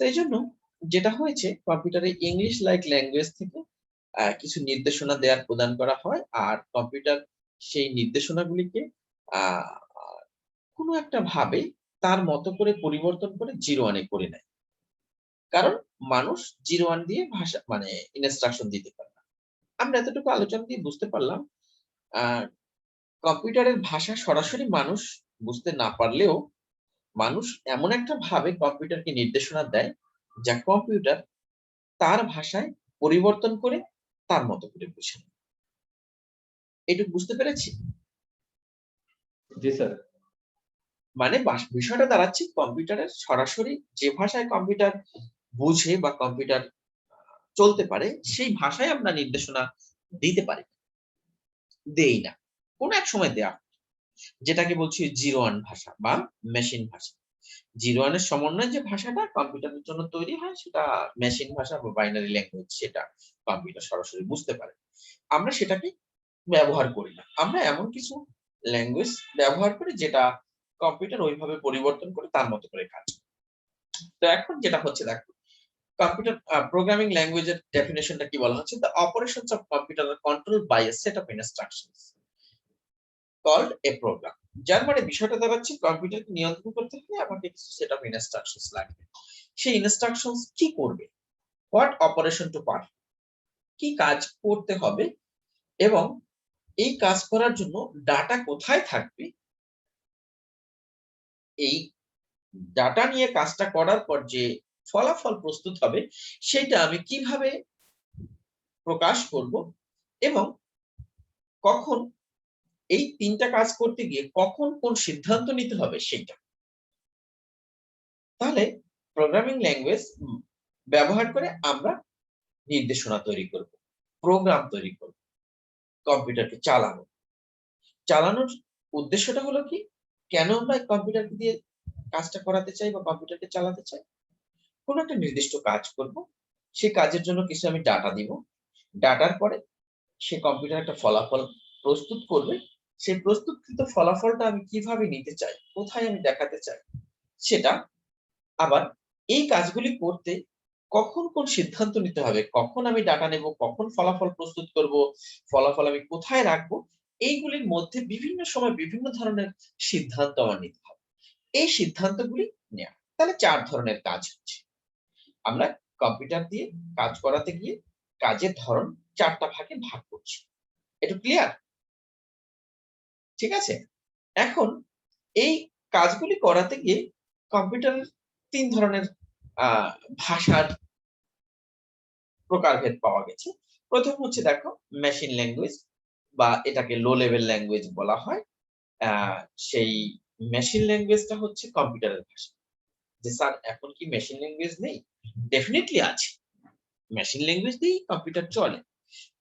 তো এই জন্য যেটা হয়েছে, কম্পিউটারে ইংলিশ লাইক ল্যাঙ্গুয়েজ থেকে কিছু নির্দেশনা দেওয়ার প্রদান করা হয়, আর কম্পিউটার সেই নির্দেশনাগুলিকে আহ কোনো একটা ভাবে তার মতো করে পরিবর্তন করে 0-1 করে নেয়। কারণ মানুষ 0-1 দিয়ে ভাষা মানে ইনস্ট্রাকশন দিতে পারে না। আমরা এতটুকু আলোচনা দিয়ে বুঝতে পারলাম আহ কম্পিউটারের ভাষা সরাসরি মানুষ বুঝতে না পারলেও মানুষ এমন একটা ভাবে কম্পিউটারকে নির্দেশনা দেয়, যা কম্পিউটার তার ভাষায় পরিবর্তন করে তার মতো করে বুঝে নেয়। এটুকু বুঝতে পেরেছি? জি স্যার। মানে বিষয়টা দাঁড়াচ্ছে, কম্পিউটারের সরাসরি যে ভাষায় কম্পিউটার বুঝে বা কম্পিউটার চলতে পারে, সেই ভাষায় আমরা নির্দেশনা দিতে পারি, দেই না। কোন এক সময় দেয়া হয়, যেটাকে বলছি 0-1 ভাষা বা মেশিন ভাষা। 0-1 এর সমন্বয়ে যে ভাষাটা কম্পিউটারের জন্য তৈরি হয়, সেটা মেশিন ভাষা বা বাইনারি ল্যাঙ্গুয়েজ, সেটা কম্পিউটার সরাসরি বুঝতে পারে। আমরা সেটাকে ব্যবহার করি না। আমরা এমন কিছু ল্যাঙ্গুয়েজ ব্যবহার করি যেটা কম্পিউটার ওইভাবে পরিবর্তন করে তার মতো করে কাজ করে। তো এখন যেটা হচ্ছে, দেখো কম্পিউটার প্রোগ্রামিং ল্যাঙ্গুয়েজের ডেফিনিশনটা কি বলা হচ্ছে? The operations of computer are controlled by a set of instructions called a program. যার মানে বিষয়টা দাঁড়াচ্ছে, কম্পিউটারকে নিয়ন্ত্রণ করতে হলে আমাকে কিছু সেট অফ ইনস্ট্রাকশনস লাগবে। সেই ইনস্ট্রাকশনস কি করবে? হোয়াট অপারেশন টু পারফর্ম, কি কাজ করতে হবে, এবং এই কাজ করার জন্য ডাটা কোথায় থাকবে, এই ডাটা নিয়ে কাজটা করার পর যে ফলাফল প্রস্তুত হবে, সেটা আমি কিভাবে প্রকাশ করব, এবং কখন এই 3টা কাজ করতে গিয়ে কখন কোন সিদ্ধান্ত নিতে হবে সেইটা। তাহলে প্রোগ্রামিং ল্যাঙ্গুয়েজ ব্যবহার করে আমরা নির্দেশনা তৈরি করব, প্রোগ্রাম তৈরি করব, কম্পিউটারকে চালানোর উদ্দেশ্যটা হলো কি, কেন আমরা কম্পিউটারকে দিয়ে কাজটা করাতে চাই বা কম্পিউটারকে চালাতে চাই? কোন একটা নির্দিষ্ট কাজ করব, সেই কাজের জন্য কিছু আমি ডাটা দিব, ডাটার পরে সে কম্পিউটার একটা ফলাফল প্রস্তুত করবে, সেই প্রস্তুতকৃত ফলাফলটা আমি কিভাবে নিতে চাই, কোথায় আমি দেখাতে চাই সেটা। আবার এই কাজগুলি করতে কখন কোন সিদ্ধান্ত নিতে হবে, কখন আমি ডাটা নেব, কখন ফলাফল প্রস্তুত করব, ফলাফল আমি কোথায় রাখবো, এইগুলির মধ্যে বিভিন্ন সময় বিভিন্ন ধরনের সিদ্ধান্ত আমার নিতে হবে। এই সিদ্ধান্তগুলি নেওয়া। তাহলে 4 ধরনের কাজ হচ্ছে। আমরা কম্পিউটার দিয়ে কাজ করাতে গিয়ে কাজের ধরন 4টা ভাগে ভাগ করছি। এটা ক্লিয়ার? ঠিক আছে? এখন এই কাজগুলি করাতে গিয়ে কম্পিউটারের 3 ধরনের আ ভাষার প্রকারভেদ পাওয়া গেছে। ১ম হচ্ছে, দেখো মেশিন ল্যাঙ্গুয়েজ, বা এটাকে লো লেভেল ল্যাঙ্গুয়েজ বলা হয়। আ সেই মেশিন ল্যাঙ্গুয়েজটা হচ্ছে কম্পিউটারের ভাষা। যে স্যার এখন কি মেশিন ল্যাঙ্গুয়েজ নেই? ডেফিনিটলি আছে। মেশিন ল্যাঙ্গুয়েজ দিয়েই কম্পিউটার চলে।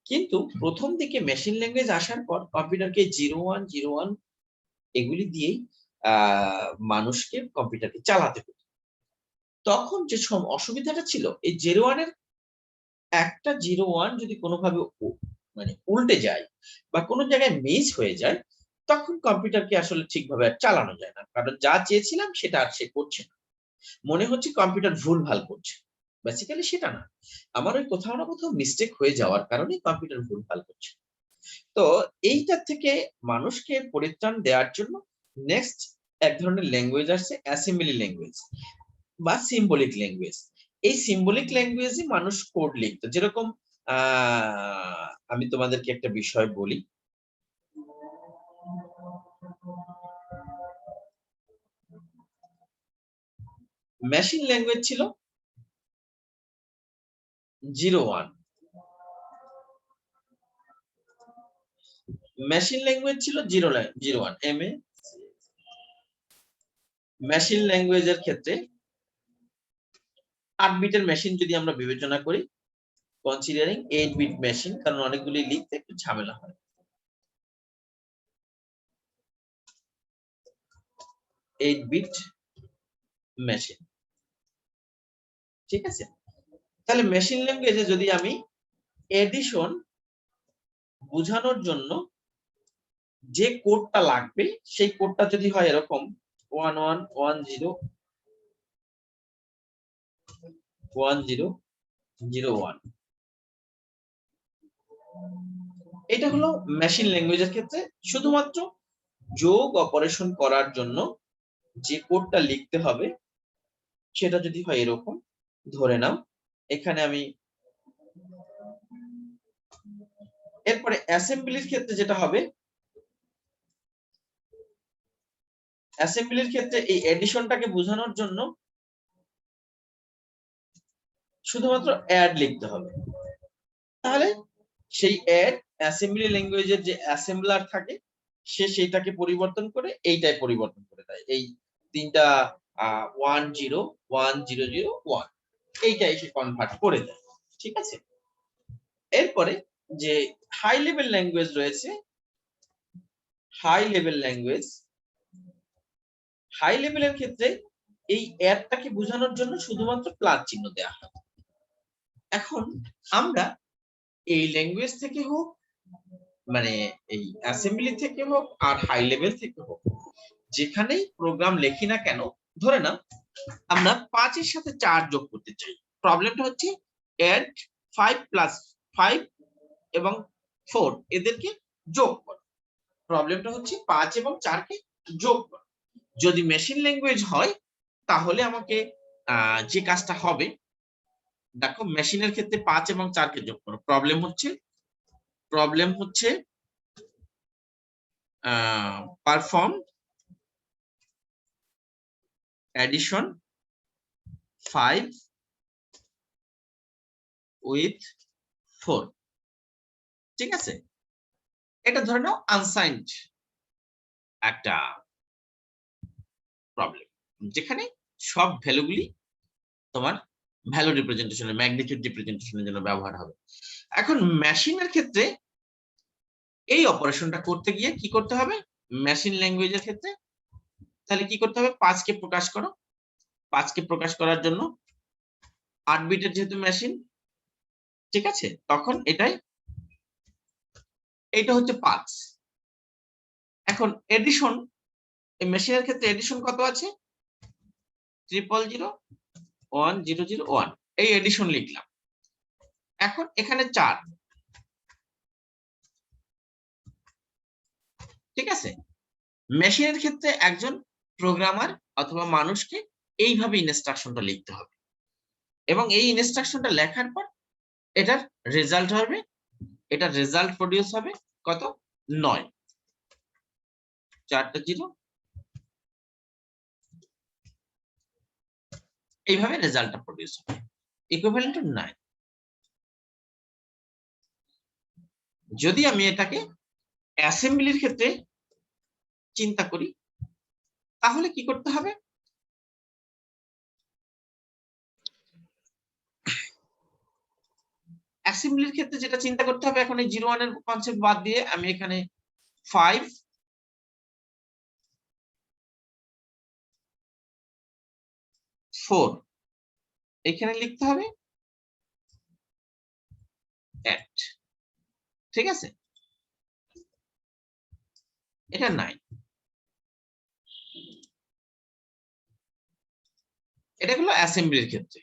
কিন্তু ১ম দিকে মেশিন ল্যাঙ্গুয়েজ আসার পর কম্পিউটারকে 0-1 এগুলি দিয়েই আ মানুষকে কম্পিউটারকে চালাতে হতো। তখন যে অসুবিধাটা ছিল, এই 0-1 এর একটা 0-1 যদি কোনোভাবে মানে উল্টে যায় বা কোন জায়গায় মিস হয়ে যায়, তখন কম্পিউটারকে আসলে ঠিকভাবে আর চালানো যায় না। কারণ যা চেয়েছিলাম সেটা আর সে করছে না। মনে হচ্ছে কম্পিউটার ভুলভাল করছে। বেসিক্যালি সেটা না। আমার ওই কোথাও না কোথাও মিস্টেক হয়ে যাওয়ার কারণেই কম্পিউটার ভুলভাল করছে। তো এইটা থেকে মানুষকে পরিত্রাণ দেওয়ার জন্য নেক্সট এক ধরনের ল্যাঙ্গুয়েজ আসছে, অ্যাসেম্বলি ল্যাঙ্গুয়েজ বা সিম্বলিক ল্যাঙ্গুয়েজ। এই সিম্বলিক ল্যাঙ্গুয়েজে মানুষ কোড লিখত। যেরকম আ আমি তোমাদেরকে একটা বিষয় বলি। মেশিন ল্যাঙ্গুয়েজ ছিল 0-1, মেশিন ল্যাঙ্গুয়েজ ছিল 0-1 মেশিন ল্যাঙ্গুয়েজের ক্ষেত্রে 8 বিটের মেশিন যদি আমরা বিবেচনা করি, কনসিডারিং 8 বিট মেশিন, কারণ অনেকগুলি লিখতে একটু ঝামেলা হয়। 8 বিট মেশিন। ঠিক আছে, তাহলে মেশিন ল্যাঙ্গুয়েজে যদি আমি এডিশন বোঝানোর জন্য যে কোডটা লাগবে সেই কোডটা যদি হয় এরকম 11101001, এটা হলো মেশিন ল্যাঙ্গুয়েজের ক্ষেত্রে শুধুমাত্র যোগ অপারেশন করার জন্য যে কোডটা লিখতে হবে সেটা যদি হয় এরকম, ধরে নাও এখানে আমি, এরপরে অ্যাসেম্বলির ক্ষেত্রে যেটা হবে, অ্যাসেম্বলির ক্ষেত্রে এই এডিশনটাকে বোঝানোর জন্য শুধুমাত্র অ্যাড লিখতে হবে। তাহলে সেই অ্যাড অ্যাসেম্বলি ল্যাঙ্গুয়েজের যে অ্যাসেম্বলার থাকে সে সেইটাকে পরিবর্তন করে এইটাই পরিবর্তন করে দেয়, এই তিনটা 101001 এইটাই সে কনভার্ট করে দেয়। ঠিক আছে, এরপরে যে হাই লেভেল ল্যাঙ্গুয়েজ রয়েছে, হাই লেভেল ল্যাঙ্গুয়েজ, হাই লেভেলের ক্ষেত্রে এই অ্যাডটাকে বোঝানোর জন্য শুধুমাত্র প্লাস চিহ্ন দেওয়া হয়। এখন আমরা এই ল্যাঙ্গুয়েজ থেকে হোক, মানে এই অ্যাসেম্বলি থেকে হোক আর হাই লেভেল থেকে হোক, যেখানেই প্রোগ্রাম লিখি না কেন, ধরে নাও আমরা 5 এর সাথে 4 যোগ করতে চাই। প্রবলেমটা হচ্ছে অ্যাড 5 প্লাস 5 এবং 4 এদেরকে যোগ কর। প্রবলেমটা হচ্ছে 5 এবং 4 কে যোগ কর। যদি মেশিন ল্যাঙ্গুয়েজ হয় তাহলে আমাকে যে কাজটা হবে, দেখো মেশিনের ক্ষেত্রে 5 এবং 4 কে যোগ করো। প্রবলেম হচ্ছে পারফর্ম addition 5 with 4। ঠিক আছে, এটা ধরে নাও আনসাইন্ড একটা প্রবলেম, যেখানে সব ভ্যালুগুলি তোমার ভ্যালু রিপ্রেজেন্টেশনের, ম্যাগনিটিউড রিপ্রেজেন্টেশনের জন্য ব্যবহার হবে। এখন মেশিনের ক্ষেত্রে এই অপারেশনটা করতে গিয়ে কি করতে হবে, মেশিন ল্যাঙ্গুয়েজের ক্ষেত্রে তাহলে কি করতে হবে, 5 কে প্রকাশ করো। 5 কে প্রকাশ করার জন্য 8 বিটের যেহেতু মেশিন, ঠিক আছে, তখন এটা হচ্ছে 5। এখন এডিশন, এই মেশিনের ক্ষেত্রে এডিশন কত আছে, 000101, এই এডিশন লিখলাম। এখন এখানে 4, ঠিক আছে। মেশিনের ক্ষেত্রে একজন প্রোগ্রামার অথবা মানুষকে এইভাবে ইনস্ট্রাকশনটা লিখতে হবে, এবং এই ইনস্ট্রাকশনটা লেখার পর এটার রেজাল্ট হবে, এটা রেজাল্ট প্রডিউস হবে কত, 9, 4টা 0, এইভাবে রেজাল্টটা প্রডিউস হবে, ইকুইভ্যালেন্ট টু 9। যদি আমি এটাকে অ্যাসেম্বলির ক্ষেত্রে চিন্তা করি তাহলে কি করতে হবে, অ্যাসেম্বলির ক্ষেত্রে যেটা চিন্তা করতে হবে, এখন এই 01 এর কনসেপ্ট বাদ দিয়ে আমি এখানে 5 4 এখানে লিখতে হবে 8, ঠিক আছে, এটা 9। এটা হলো অ্যাসেম্বলির ক্ষেত্রে।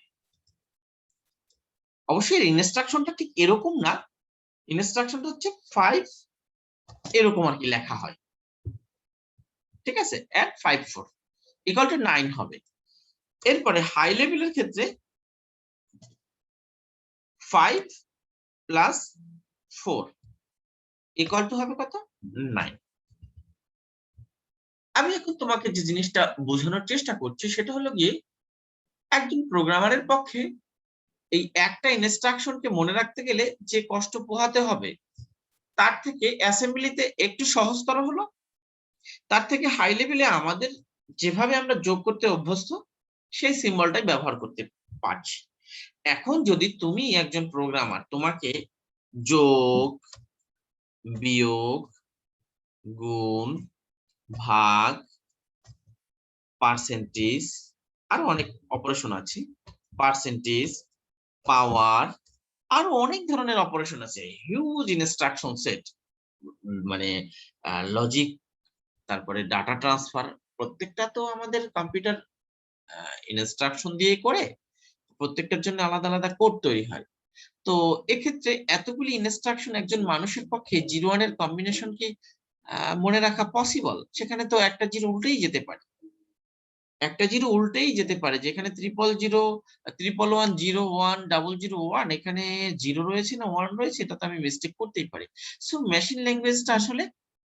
অবশ্যই ইনস্ট্রাকশনটা ঠিক এরকম না, ইনস্ট্রাকশনটা হচ্ছে 5 এরকম আর কি লেখা হয়, ঠিক আছে, add 5 4 ইকুয়াল টু 9 হবে। এরপরে হাই লেভেলের ক্ষেত্রে 5 প্লাস 4 ইকুয়াল টু হবে কত, 9। আমি এখন তোমাকে যে জিনিসটা বোঝানোর চেষ্টা করছি সেটা হলো গিয়ে, একজন প্রোগ্রামারের পক্ষে এই একটা ইনস্ট্রাকশনকে মনে রাখতে গেলে যে কষ্ট পোহাতে হবে, তার থেকে অ্যাসেম্বলিতে একটু সহজতর হলো, তার থেকে হাই লেভেলে আমাদের যেভাবে আমরা যোগ করতে অভ্যস্ত সেই সিম্বলটাই ব্যবহার করতে পারছি। এখন যদি তুমি একজন প্রোগ্রামার, তোমাকে যোগ, বিয়োগ, গুণ, ভাগ, পার্সেন্টেজ, আরো অনেক অপারেশন আছে, পার্সেন্টেজ, পাওয়ার, আরো অনেক ধরনের অপারেশন আছে, হিউজ ইনস্ট্রাকশন সেট, মানে লজিক, তারপরে ডাটা ট্রান্সফার, প্রত্যেকটা তো আমাদের কম্পিউটার ইনস্ট্রাকশন দিয়ে করে, প্রত্যেকটার জন্য আলাদা আলাদা কোড তৈরি হয়। তো এক্ষেত্রে এতগুলি ইনস্ট্রাকশন একজন মানুষের পক্ষে 0 1 এর কম্বিনেশন কি মনে রাখা পসিবল? সেখানে তো একটা জিরো উল্টেই যেতে পারে, একটা জিরো উল্টেই যেতে পারে, যেখানে 11101 এখানে জিরো রয়েছে না 1 রয়েছে, এটা তো আমি মিস্টেক করতেই পারি। সো মেশিন ল্যাঙ্গুয়েজটা আসলে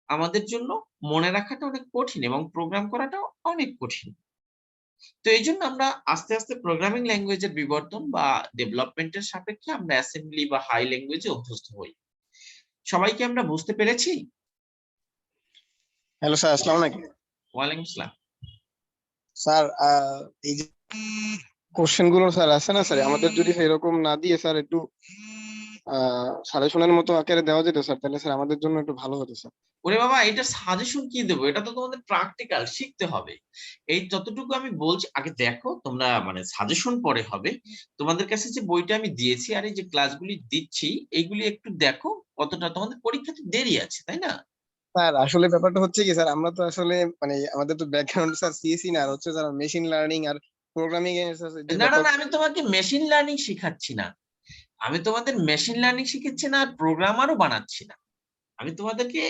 আমাদের জন্য মনে রাখাটা অনেক কঠিন এবং প্রোগ্রাম করাটাও অনেক কঠিন। তো এই জন্য আমরা আস্তে আস্তে প্রোগ্রামিং ল্যাঙ্গুয়েজের বিবর্তন বা ডেভেলপমেন্টের সাপেক্ষে আমরা অ্যাসেম্বলি বা হাই ল্যাঙ্গুয়েজে অভ্যস্ত হই। সবাইকে আমরা বুঝতে পেরেছি? হ্যালো স্যার, আসসালামু আলাইকুম। ওয়ালাইকুম আসসালাম। স্যার এই যে কোশ্চেন গুলো স্যার আছে না স্যার, আমাদের যদি এরকম না দিয়ে স্যার একটু সাজেশনের মতো আকারে দেওয়া যেত স্যার, তাহলে স্যার আমাদের জন্য একটু ভালো হতো স্যার। ওরে বাবা, এটা সাজেশন কি দেবো? এটা তো তোমাদের প্র্যাকটিক্যাল শিখতে হবে। এই যতটুকু আমি বলছি আগে দেখো, তোমরা মানে সাজেশন পরে হবে। তোমাদের কাছে যে বইটা আমি দিয়েছি আর এই যে ক্লাসগুলি দিচ্ছি এইগুলি একটু দেখো, কতটা তোমাদের পরীক্ষা তো দেরি আছে, তাই না? স্যার আসলে ব্যাপারটা হচ্ছে কি স্যার, আমরা তো আসলে মানে আমাদের তো ব্যাকগ্রাউন্ড স্যার সিএসসি না, আর হচ্ছে স্যার মেশিন লার্নিং আর প্রোগ্রামিং এর যে না না ব্যাপার। না, আমি তোমাকে মেশিন লার্নিং শেখাচ্ছি না, আমি তোমাদের মেশিন লার্নিং শিখাচ্ছি না, আর প্রোগ্রামারও বানাচ্ছি না। আমি তোমাদেরকে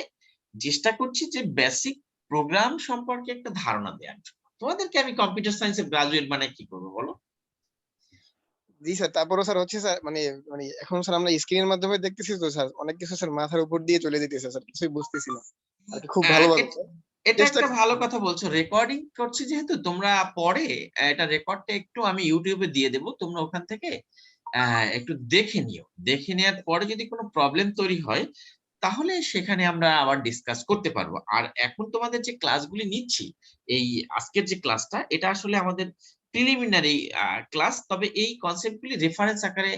চেষ্টা করছি যে বেসিক প্রোগ্রাম সম্পর্কে একটা ধারণা দেওয়ার জন্য। তোমাদেরকে আমি কম্পিউটার সায়েন্সের গ্রাজুয়েট মানে কি করবো বলো? জি স্যার, তারপরও স্যার হচ্ছে স্যার মানে মানে এখন স্যার আমরা স্ক্রিনের মাধ্যমে দেখতেছি তো স্যার, অনেক কিছু স্যার মাথার উপর দিয়ে চলে যেতেছে স্যার, কিছুই বুঝতেছি না আর কি। খুব ভালোভাবে এটা চেষ্টা একটা ভালো কথা বলছো, রেকর্ডিং করছি যেহেতু তোমরা পরে এটা রেকর্ডটা একটু আমি ইউটিউবে দিয়ে দেবো, তোমরা ওখান থেকে একটু দেখে নিও, দেখে নেওয়ার পরে যদি কোনো প্রবলেম তৈরি হয় তাহলে সেখানে আমরা আবার ডিসকাস করতে পারবো। আর এখন তোমাদের যে ক্লাসগুলি নিচ্ছি, এই আজকের যে ক্লাসটা, এটা আসলে আমাদের প্রিলিমিনারি ক্লাস, তবে এই কনসেপ্টগুলি রেফারেন্স আকারে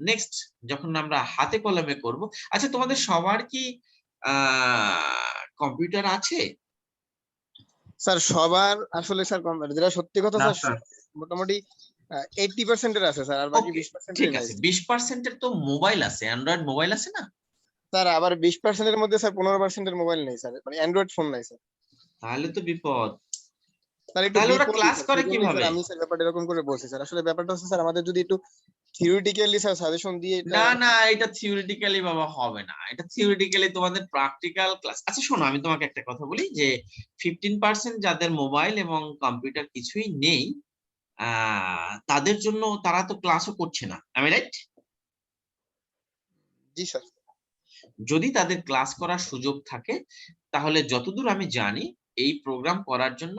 নেক্সট যখন আমরা হাতে কলমে করব। আচ্ছা, তোমাদের সবার কি কম্পিউটার আছে? স্যার সবার আসলে স্যার যেটা সত্যি কথা না, স্যার, মোটামুটি 80% এর আছে স্যার, আর বাকি ওকে, 20% ঠিক নাই আছে, 20% এর তো মোবাইল আছে, অ্যান্ড্রয়েড মোবাইল আছে না? স্যার। আবার 20% এর মধ্যে স্যার 15% এর মোবাইল নেই স্যার, মানে অ্যান্ড্রয়েড ফোন নাই স্যার। তাহলে তো বিপদ। স্যার একটু তাহলে ওরা বিপরীত ক্লাস স্যার, করে সেজন্যই স্যার কিভাবে? আমি স্যার ব্যাপারটা এরকম করে বলছি স্যার। আসলে ব্যাপারটা হচ্ছে স্যার, আমাদের যদি একটু থিওরিটিক্যালি স্যার সাজেশন দিয়ে এটা। না না, এটা থিওরিটিক্যালি বাবা হবে না, এটা থিওরিটিক্যালি তোমাদের প্র্যাকটিক্যাল ক্লাস। আচ্ছা শোনো, আমি তোমাকে একটা কথা বলি যে 15% যাদের মোবাইল এবং কম্পিউটার কিছুই নেই, তাদের জন্য তারা তো ক্লাসও করছে না, আমি রাইট? জি স্যার। যদি তাদের ক্লাস করার সুযোগ থাকে তাহলে যতদূর আমি জানি এই প্রোগ্রাম করার জন্য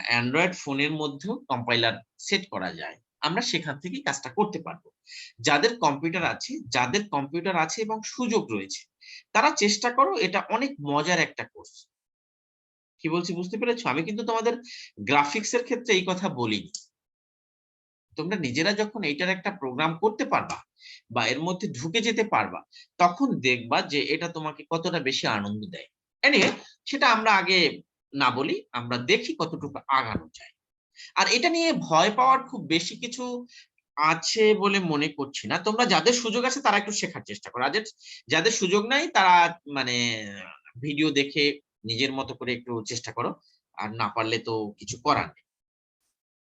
অ্যান্ড্রয়েড ফোনের মধ্যেও কম্পাইলার সেট করা যায়, আমরা সেখান থেকে কাজটা করতে পারবো। যাদের কম্পিউটার আছে এবং সুযোগ রয়েছে তারা চেষ্টা করো, এটা অনেক মজার একটা কোর্স। কি বলছি বুঝতে পেরেছো? আমি কিন্তু তোমাদের গ্রাফিক্স এর ক্ষেত্রে এই কথা বলিনি। তোমরা নিজেরা যখন এইটার একটা প্রোগ্রাম করতে পারবা বা এর মধ্যে ঢুকে যেতে পারবা, তখন দেখবা যে এটা তোমাকে কতটা বেশি আনন্দ দেয়। এনিওয়ে, সেটা আমরা আগে না বলি, আমরা দেখি কতটুকু আগানো যায়। আর এটা নিয়ে ভয় পাওয়ার খুব বেশি কিছু আছে বলে মনে করছি না। তোমরা যাদের সুযোগ আছে তারা একটু শেখার চেষ্টা করো, আর যাদের সুযোগ নাই তারা মানে ভিডিও দেখে নিজের মতো করে একটু চেষ্টা করো, আর না পারলে তো কিছু করার নেই।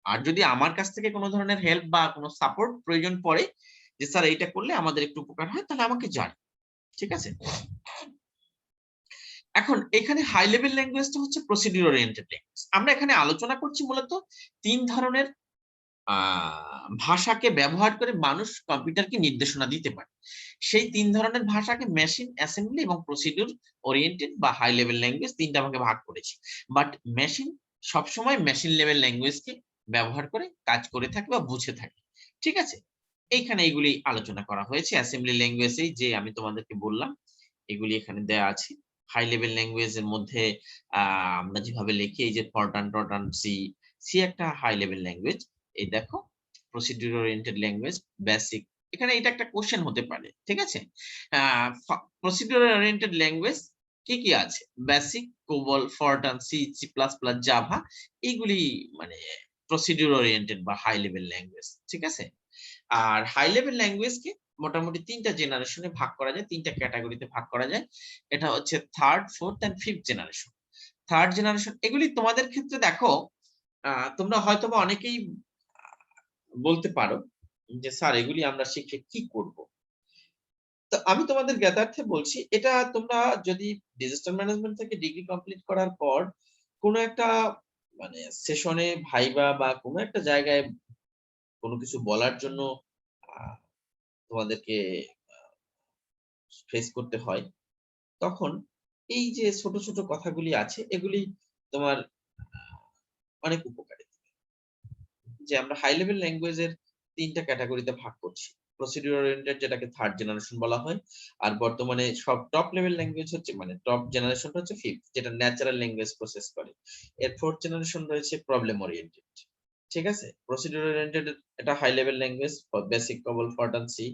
আর যদি আমার কাছ থেকে কোনো ধরনের হেল্প বা কোনো সাপোর্ট প্রয়োজন পড়ে যে স্যার এইটা করলে আমাদের একটু উপকার হয়, তাহলে আমাকে জানান, ঠিক আছে? এখন এখানে হাই লেভেল ল্যাঙ্গুয়েজটা হচ্ছে প্রসিডিউর ওরিয়েন্টেড ল্যাঙ্গুয়েজ। আমরা এখানে আলোচনা করছি মূলত 3 ধরনের ভাষাকে ব্যবহার করে মানুষ কম্পিউটারকে নির্দেশনা দিতে পারে। সেই 3 ধরনের ভাষাকে মেশিন, অ্যাসেম্বলি এবং প্রসিডিউর ওরিয়েন্টেড বা হাই লেভেল ল্যাঙ্গুয়েজ, 3টা ভাগে ভাগ করেছি। বাট মেশিন সবসময় মেশিন লেভেল ল্যাঙ্গুয়েজকে ব্যবহার করে কাজ করে থাকে বা বুঝে থাকে, ঠিক আছে? এইখানে এইগুলি আলোচনা করা হয়েছে। অ্যাসেম্বলি ল্যাঙ্গুয়েজেই যে আমি তোমাদেরকে বললাম এগুলি এখানে দেয়া আছে। হাই লেভেল ল্যাঙ্গুয়েজ এর মধ্যে আমরা যেভাবে লিখি, এই যে ফরট্রান টরট্রান সি, সি একটা হাই লেভেল ল্যাঙ্গুয়েজ। এই দেখো প্রসিডিউর ওরিয়েন্টেড ল্যাঙ্গুয়েজ, বেসিক, এখানে এটা একটা কোশ্চেন হতে পারে, ঠিক আছে? প্রসিডিউর ওরিয়েন্টেড ল্যাঙ্গুয়েজ কি কি আছে? BASIC, COBOL, FORTRAN, C, C plus plus, Java, এইগুলি মানে প্রসিডিউর ওরিয়েন্টেড বা হাই লেভেল ল্যাঙ্গুয়েজ, ঠিক আছে। আর হাই লেভেল ল্যাঙ্গুয়েজকে মোটামুটি 3টা জেনারেশনে ভাগ করা যায়, 3টা ক্যাটাগরিতে ভাগ করা যায়। এটা হচ্ছে third, fourth and fifth generation. Third generation এগুলি তোমাদের ক্ষেত্রে দেখো, তোমরা হয়তোবা অনেকেই বলতে পারো যে স্যার এগুলি আমরা শিখে কি করব। তো আমি তোমাদের জ্ঞাতার্থে বলছি, এটা তোমরা যদি ডিজাস্টার ম্যানেজমেন্ট থেকে ডিগ্রি কমপ্লিট করার পর কোনো একটা মানে সেশনে ভাইবা বা কোনো একটা জায়গায় কোনো কিছু বলার জন্য আহ, তোমাদেরকে ফেস করতে হয়, তখন এই যে ছোট ছোট কথাগুলি আছে এগুলি তোমার অনেক উপকারী। যে আমরা হাই লেভেল ল্যাঙ্গুয়েজের 3টা ক্যাটাগরিতে ভাগ করছি। প্রসিডিউর ওরিয়েন্টেড যেটাকে থার্ড জেনারেশন বলা হয়, আর বর্তমানে সব টপ লেভেল ল্যাঙ্গুয়েজ হচ্ছে মানে টপ জেনারেশনটা হচ্ছে ফিফথ, যেটা ন্যাচারাল ল্যাঙ্গুয়েজ প্রসেস করে। এর ফোর্থ জেনারেশন রয়েছে প্রবলেম ওরিয়েন্টেড, ঠিক আছে। প্রসিডিউর ওরিয়েন্টেড এটা হাই লেভেল ল্যাঙ্গুয়েজ, বেসিক, কবল, ফর্টান, সি।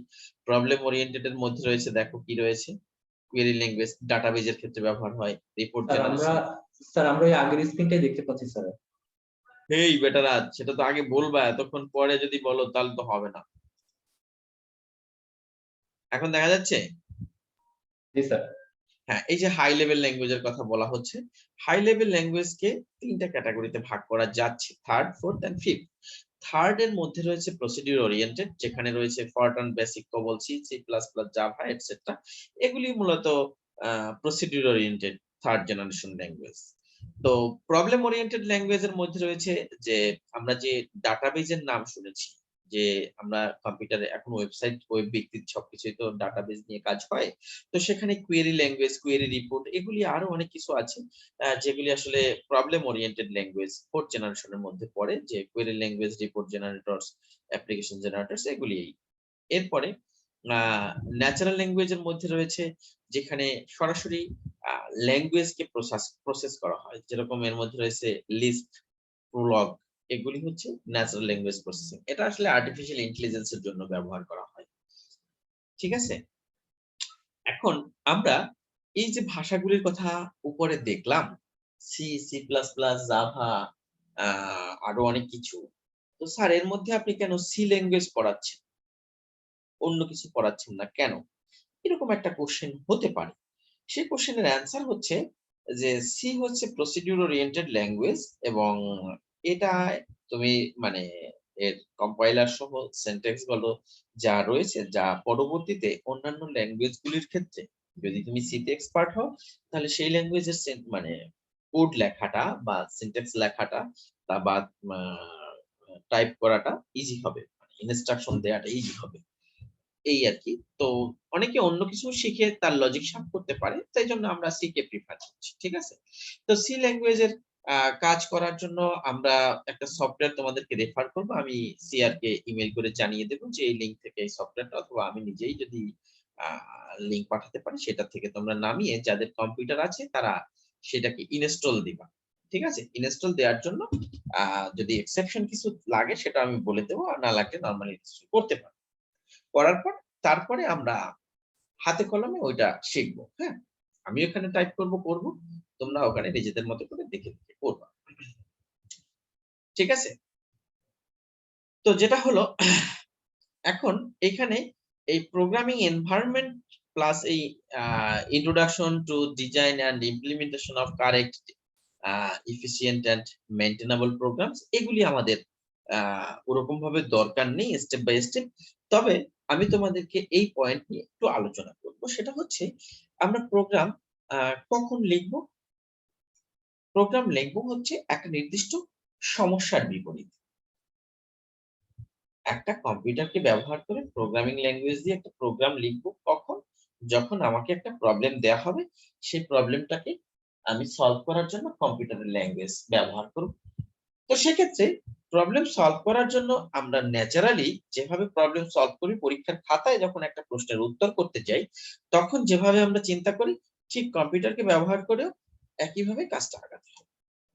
প্রবলেম ওরিয়েন্টেড এর মধ্যে রয়েছে, দেখো কি রয়েছে, কোয়েরি ল্যাঙ্গুয়েজ, ডাটাবেজের ক্ষেত্রে ব্যবহার হয়, রিপোর্ট জেনারেশন। স্যার আমরা ওই আগের স্ক্রিনটাই দেখতে পাচ্ছি স্যার। এই বেটারা, সেটা তো আগে বলবা, এতক্ষণ পরে যদি বলো তাহলে তো হবে না। এখন দেখা যাচ্ছে? জি স্যার। হ্যাঁ, এই যে হাই লেভেল ল্যাঙ্গুয়েজের কথা বলা হচ্ছে, হাই লেভেল ল্যাঙ্গুয়েজকে 3টা ক্যাটাগরিতে ভাগ করা যাচ্ছে, third, fourth and fifth. Third এর মধ্যে রয়েছে প্রসিডিউর ওরিয়েন্টেড, যেখানে রয়েছে FORTRAN, BASIC, COBOL, C, C plus plus, Java etcetera. এগুলি মূলত procedure oriented third generation language. তো প্রবলেম ওরিয়েন্টেড ল্যাঙ্গুয়েজের মধ্যে রয়েছে যে আমরা যে ডাটাবেজের নাম শুনেছি, যে আমরা কম্পিউটারে এখন ওয়েবসাইট, ওয়েব ভিত্তিক সবকিছুই তো ডাটাবেজ নিয়ে কাজ হয়। তো সেখানে কোয়েরি ল্যাঙ্গুয়েজ, কোয়েরি রিপোর্ট, এগুলি আরো অনেক কিছু আছে যেগুলি আসলে প্রবলেম ওরিয়েন্টেড ল্যাঙ্গুয়েজ ফোর্থ জেনারেশনের মধ্যে পড়ে, যে কোয়েরি ল্যাঙ্গুয়েজ, রিপোর্ট জেনারেটরস, অ্যাপ্লিকেশন জেনারেটরস, এগুলি। এরপরে ন্যাচারাল ল্যাঙ্গুয়েজের মধ্যে রয়েছে যেখানে সরাসরি ল্যাঙ্গুয়েজকে প্রসেস করা হয়, যেরকম এর মধ্যে রয়েছে লিস্ট, প্রোলগ, এগুলি হচ্ছে ন্যাচারাল ল্যাঙ্গুয়েজ প্রসেসিং। এটা আসলে আর্টিফিশিয়াল ইন্টেলিজেন্সের জন্য ব্যবহার করা হয়, ঠিক আছে। এখন আমরা এই যে ভাষাগুলির কথা উপরে দেখলাম, C, C plus plus, Java, আরো অনেক কিছু। তো স্যার এর মধ্যে আপনি কেন সি ল্যাঙ্গুয়েজ পড়াচ্ছেন, অন্য কিছু পড়াচ্ছেন না কেন? এরকম একটা কোশ্চেন হতে পারে। সেই কোশ্চেনের অ্যান্সার হচ্ছে যে সি হচ্ছে প্রসিডিউর ওরিয়েন্টেড ল্যাঙ্গুয়েজ, এবং এটা তুমি মানে এর কম্পাইলার সহ সিনট্যাক্স বলো যা রয়েছে, যা পরবর্তীতে অন্যান্য ল্যাঙ্গুয়েজ গুলির ক্ষেত্রে, যদি তুমি সিতে এক্সপার্ট হও তাহলে সেই ল্যাঙ্গুয়েজের মানে কোড লেখাটা বা সিনট্যাক্স লেখাটা বা টাইপ করাটা ইজি হবে, ইনস্ট্রাকশন দেওয়াটা ইজি হবে, এই আর কি। তো অনেকে অন্য কিছু শিখে তার লজিক সাফ করতে পারে, তাই জন্য আমরা সি কে প্রিফার করছি, ঠিক আছে। তো সি ল্যাঙ্গুয়েজের কাজ করার জন্য আমরা একটা সফটওয়্যার তোমাদেরকে রেফার করব, আমি সিআর কে ইমেল করে জানিয়ে দেবো যে এই লিংক থেকে এই সফটওয়্যারটা, অথবা আমি নিজেই যদি লিংক পাঠাতে পারি, সেটা থেকে তোমরা নামিয়ে যাদের কম্পিউটার আছে তারা সেটাকে ইনস্টল দিবা, ঠিক আছে। ইনস্টল দেওয়ার জন্য যদি এক্সেপশন কিছু লাগে সেটা আমি বলে দেবো, আর না লাগলে নরমালি ইনস্টল করতে পারো। করার পর তারপরে আমরা হাতে কলমে ওইটা শিখবো। হ্যাঁ, আমি ওখানে টাইপ করব, তোমরা ওখানে নিজেদের মতো করে দেখে দেখে করবা, ঠিক আছে। তো যেটা হলো এখন এখানে এই প্রোগ্রামিং এনভায়রনমেন্ট প্লাস এই introduction to design and implementation of correct, efficient and maintainable programs, এগুলি আমাদের ওরকম ভাবে দরকার নেই স্টেপ বাই স্টেপ। তবে আমি তোমাদেরকে এই পয়েন্ট নিয়ে একটু আলোচনা করব, সেটা হচ্ছে আমরা প্রোগ্রাম কখন লিখব। প্রোগ্রাম লিখব হচ্ছে একটা নির্দিষ্ট সমস্যার বিপরীতে। একটা কম্পিউটারকে ব্যবহার করে প্রোগ্রামিং ল্যাঙ্গুয়েজ দিয়ে একটা প্রোগ্রাম লিখব কখন, যখন আমাকে একটা প্রবলেম দেওয়া হবে, সেই প্রবলেমটাকে আমি সলভ করার জন্য কম্পিউটারের ল্যাঙ্গুয়েজ ব্যবহার করব। তো সেক্ষেত্রে প্রবলেম সলভ করার জন্য আমরা ন্যাচারালি যেভাবে প্রবলেম সলভ করি, পরীক্ষার খাতায় যখন একটা প্রশ্নের উত্তর করতে যাই তখন যেভাবে আমরা চিন্তা করি, ঠিক কম্পিউটারকে ব্যবহার করেও একইভাবে কাজটা আগাতে হবে।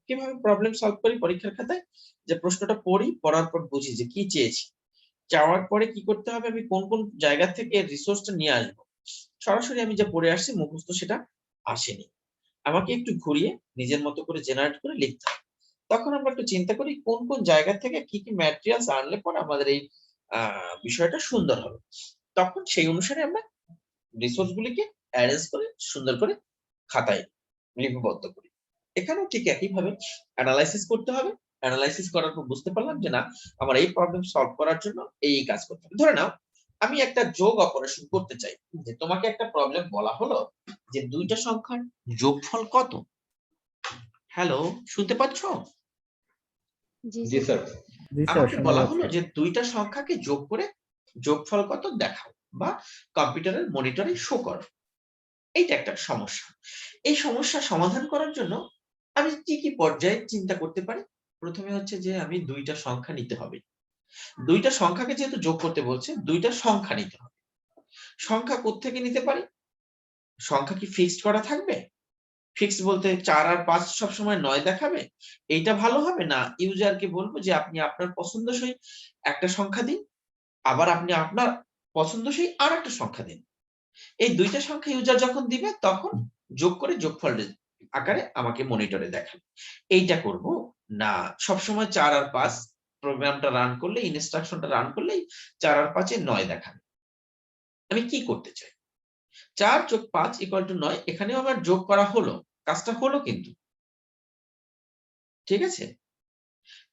কিভাবে প্রবলেম সলভ করি পরীক্ষার খাতায়, যে প্রশ্নটা পড়ি, পড়ার পর বুঝি যে কি চেয়েছি, চাওয়ার পরে কি করতে হবে, আমি কোন কোন জায়গা থেকে রিসোর্সটা নিয়ে আসবো। সরাসরি আমি যা পড়ে আসছি মুখস্থ সেটা আসেনি, আমাকে একটু ঘুরিয়ে নিজের মতো করে জেনারেট করে লিখতে হবে। তখন আমরা একটু চিন্তা করি কোন কোন জায়গা থেকে কি কি ম্যাটেরিয়ালস আনলে পরে আমাদের এই বিষয়টা সুন্দর হবে। তখন সেই অনুসারে আমরা রিসোর্স গুলিকে অ্যারেঞ্জ করে সুন্দর করে খাতায় লিপিবদ্ধ করি। এখানেও ঠিক একইভাবে অ্যানালাইসিস করতে হবে। অ্যানালাইসিস করার পর বুঝতে পারলাম যে না, আমার এই প্রবলেম সলভ করার জন্য এই কাজ করতে হবে। ধরে নাও আমি একটা যোগ অপারেশন করতে চাই, যে তোমাকে একটা প্রবলেম বলা হলো যে দুইটা সংখ্যার যোগফল কত। হ্যালো, শুনতে পাচ্ছ? জি স্যার। জি স্যার, আমাকে শোনা বলা যাচ্ছে। হলো যে দুইটা সংখ্যাকে যোগ করে যোগফল কত দেখাও বা কম্পিউটারের মনিটরে শো করো। এইটা একটা সমস্যা। এই সমস্যা সমাধান করার জন্য আমি কি কি পর্যায়ে চিন্তা করতে পারি? প্রথমে হচ্ছে যে আমি দুইটা সংখ্যা নিতে হবে। দুইটা সংখ্যাকে যেহেতু যোগ করতে বলছে, দুইটা সংখ্যা নিতে হবে। সংখ্যা কোত্থেকে নিতে পারি? সংখ্যা কি ফিক্সড করা থাকবে? ফিক্সড বলতে ৪ আর ৫ সবসময় ৯ দেখাবে? এইটা ভালো হবে, না ইউজারকে বলবো যে আপনি আপনার পছন্দসই একটা সংখ্যা দিন, আবার আপনি আপনার পছন্দসই আরেকটা সংখ্যা দিন। এই দুইটা সংখ্যা ইউজার যখন দিবে তখন যোগ করে যোগফল আকারে আমাকে মনিটরে দেখাবে। এইটা করব, না সবসময় ৪ আর ৫ প্রোগ্রামটা রান করলে, ইনস্ট্রাকশনটা রান করলেই ৪ আর ৫ এ ৯ দেখাবে। আমি কি করতে চাই? ৪ + ৫ = ৯। এখানেও আমার যোগ করা হলো, কাজটা হলো কিন্তু। ঠিক আছে?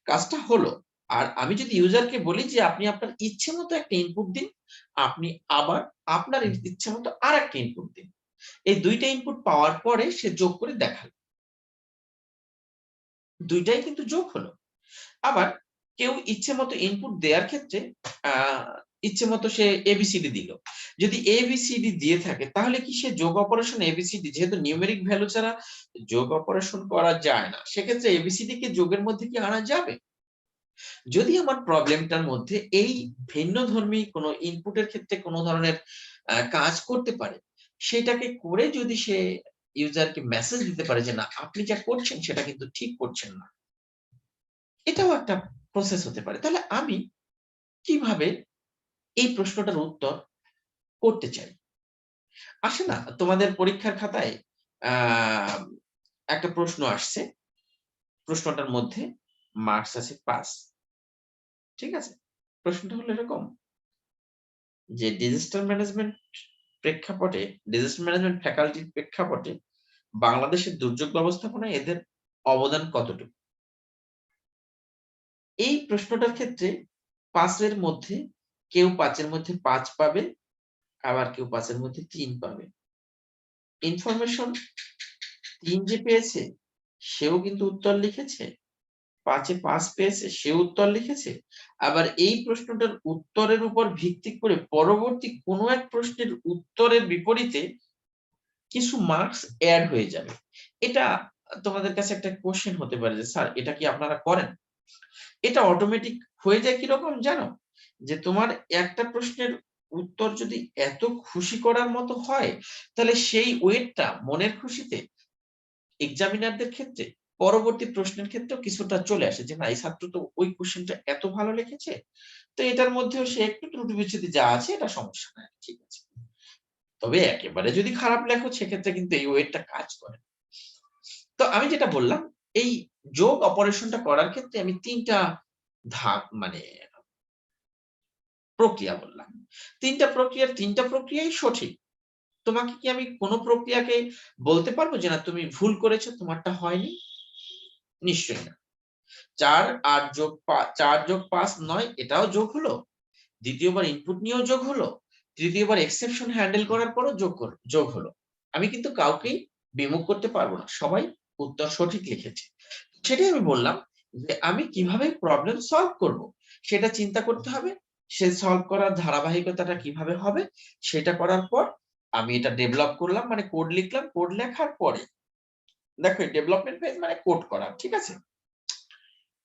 কাজটা হলো। আর আমি যদি ইউজারকে বলি যে আপনি আপনার ইচ্ছে মতো একটা ইনপুট দিন, আপনি আবার আপনার ইচ্ছে মতো আরেকটা ইনপুট দিন। এই ২ টা ইনপুট পাওয়ার পরে সে যোগ করে দেখালো। ২ টাই কিন্তু যোগ হলো। আবার কেউ ইচ্ছে মতো ইনপুট দেওয়ার ক্ষেত্রে আ ইচ্ছে মতো সে এবিসিডি দিল। যদি এবিসিডি দিয়ে থাকে তাহলে কি সে যোগ অপারেশন এবিসিডি, যেহেতু নিউমেরিক ভ্যালু ছাড়া যোগ অপারেশন করা যায় না, সেক্ষেত্রে এবিসিডি কে যোগের মধ্যে কি আনা যাবে? যদি আমার প্রবলেমটার মধ্যে এই ভিন্নধর্মী কোনো ইনপুটের ক্ষেত্রে কোনো ধরনের কাজ করতে পারে, সেটাকে করে যদি সে ইউজারকে মেসেজ দিতে পারে যে না আপনি যা করছেন সেটা কিন্তু ঠিক করছেন না, এটাও একটা প্রসেস হতে পারে। তাহলে আমি কিভাবে এই প্রশ্নটার উত্তর করতে চাই? আসে না তোমাদের পরীক্ষার খাতায় একটা প্রশ্ন আসছে, প্রশ্নটার মধ্যে মার্কস আছে ৫। ঠিক আছে? প্রশ্নটা হলো এরকম যে ডিজাস্টার ম্যানেজমেন্ট ফ্যাকাল্টির প্রেক্ষাপটে বাংলাদেশের দুর্যোগ ব্যবস্থাপনায় এদের অবদান কতটুকু? এই প্রশ্নটার ক্ষেত্রে ৫ এর মধ্যে কেউ ৫ এর মধ্যে ৫ পাবে, আবার কেউ ৫ এর মধ্যে ৩ পাবে। ইনফরমেশন ৩ যে পেয়েছে সেও কিন্তু উত্তর লিখেছে, ৫ এ ৫ পেয়েছে সেও উত্তর লিখেছে। আবার এই প্রশ্নটার উত্তরের উপর ভিত্তি করে পরবর্তী কোনো এক প্রশ্নের উত্তরের বিপরীতে কিছু মার্কস এড হয়ে যাবে। এটা তোমাদের কাছে একটা কোশ্চেন হতে পারে যে স্যার এটা কি আপনারা করেন? এটা অটোমেটিক হয়ে যায় কিরকম জানো? যে তোমার একটা প্রশ্নের উত্তর যদি এত খুশি করার মতো হয়, তাহলে সেই ওয়েটটা মনের খুশিতে এক্সামিনারদের ক্ষেত্রে পরবর্তী প্রশ্নের ক্ষেত্রেও কিছুটা চলে আসে যে না এই ছাত্র তো ওই কোশ্চেনটা এত ভালো লিখেছে, তো এটার মধ্যেও সে একটু ত্রুটি বিচ্ছুতি যা আছে এটা সমস্যা নাই, ঠিক আছে। তবে একেবারে যদি খারাপ লেখো সেক্ষেত্রে কিন্তু এই ওয়েটটা কাজ করে। তো আমি যেটা বললাম, এই যোগ অপারেশনটা করার ক্ষেত্রে আমি ৩ টা ধাপ মানে প্রক্রিয়া বললাম। ৩ টা প্রক্রিয়ার ৩ টা প্রক্রিয়াই সঠিক। তোমাকে কি আমি কোন প্রক্রিয়াকে বলতে পারবো যে না তুমি ভুল করেছো, তোমারটা হয়নি? নিশ্চয়ই না। ৪ যোগ ৫ ৯ এটাও যোগ হলো। দ্বিতীয়বার ইনপুট নিয়েও যোগ হলো। তৃতীয়বার এক্সেপশন হ্যান্ডেল করার পরও যোগ হলো। আমি কিন্তু কাউকেই বিমুখ করতে পারবো না। সবাই উত্তর সঠিক লিখেছে। সেটাই আমি বললাম যে আমি কিভাবে প্রবলেম সলভ করব সেটা চিন্তা করতে হবে। সে সলভ করার ধারাবাহিকতাটা কিভাবে হবে সেটা করার পর আমি এটা ডেভেলপ করলাম, মানে কোড লিখলাম। কোড লেখার পরে দেখো ডেভেলপমেন্ট ফেজ মানে কোড করা, ঠিক আছে?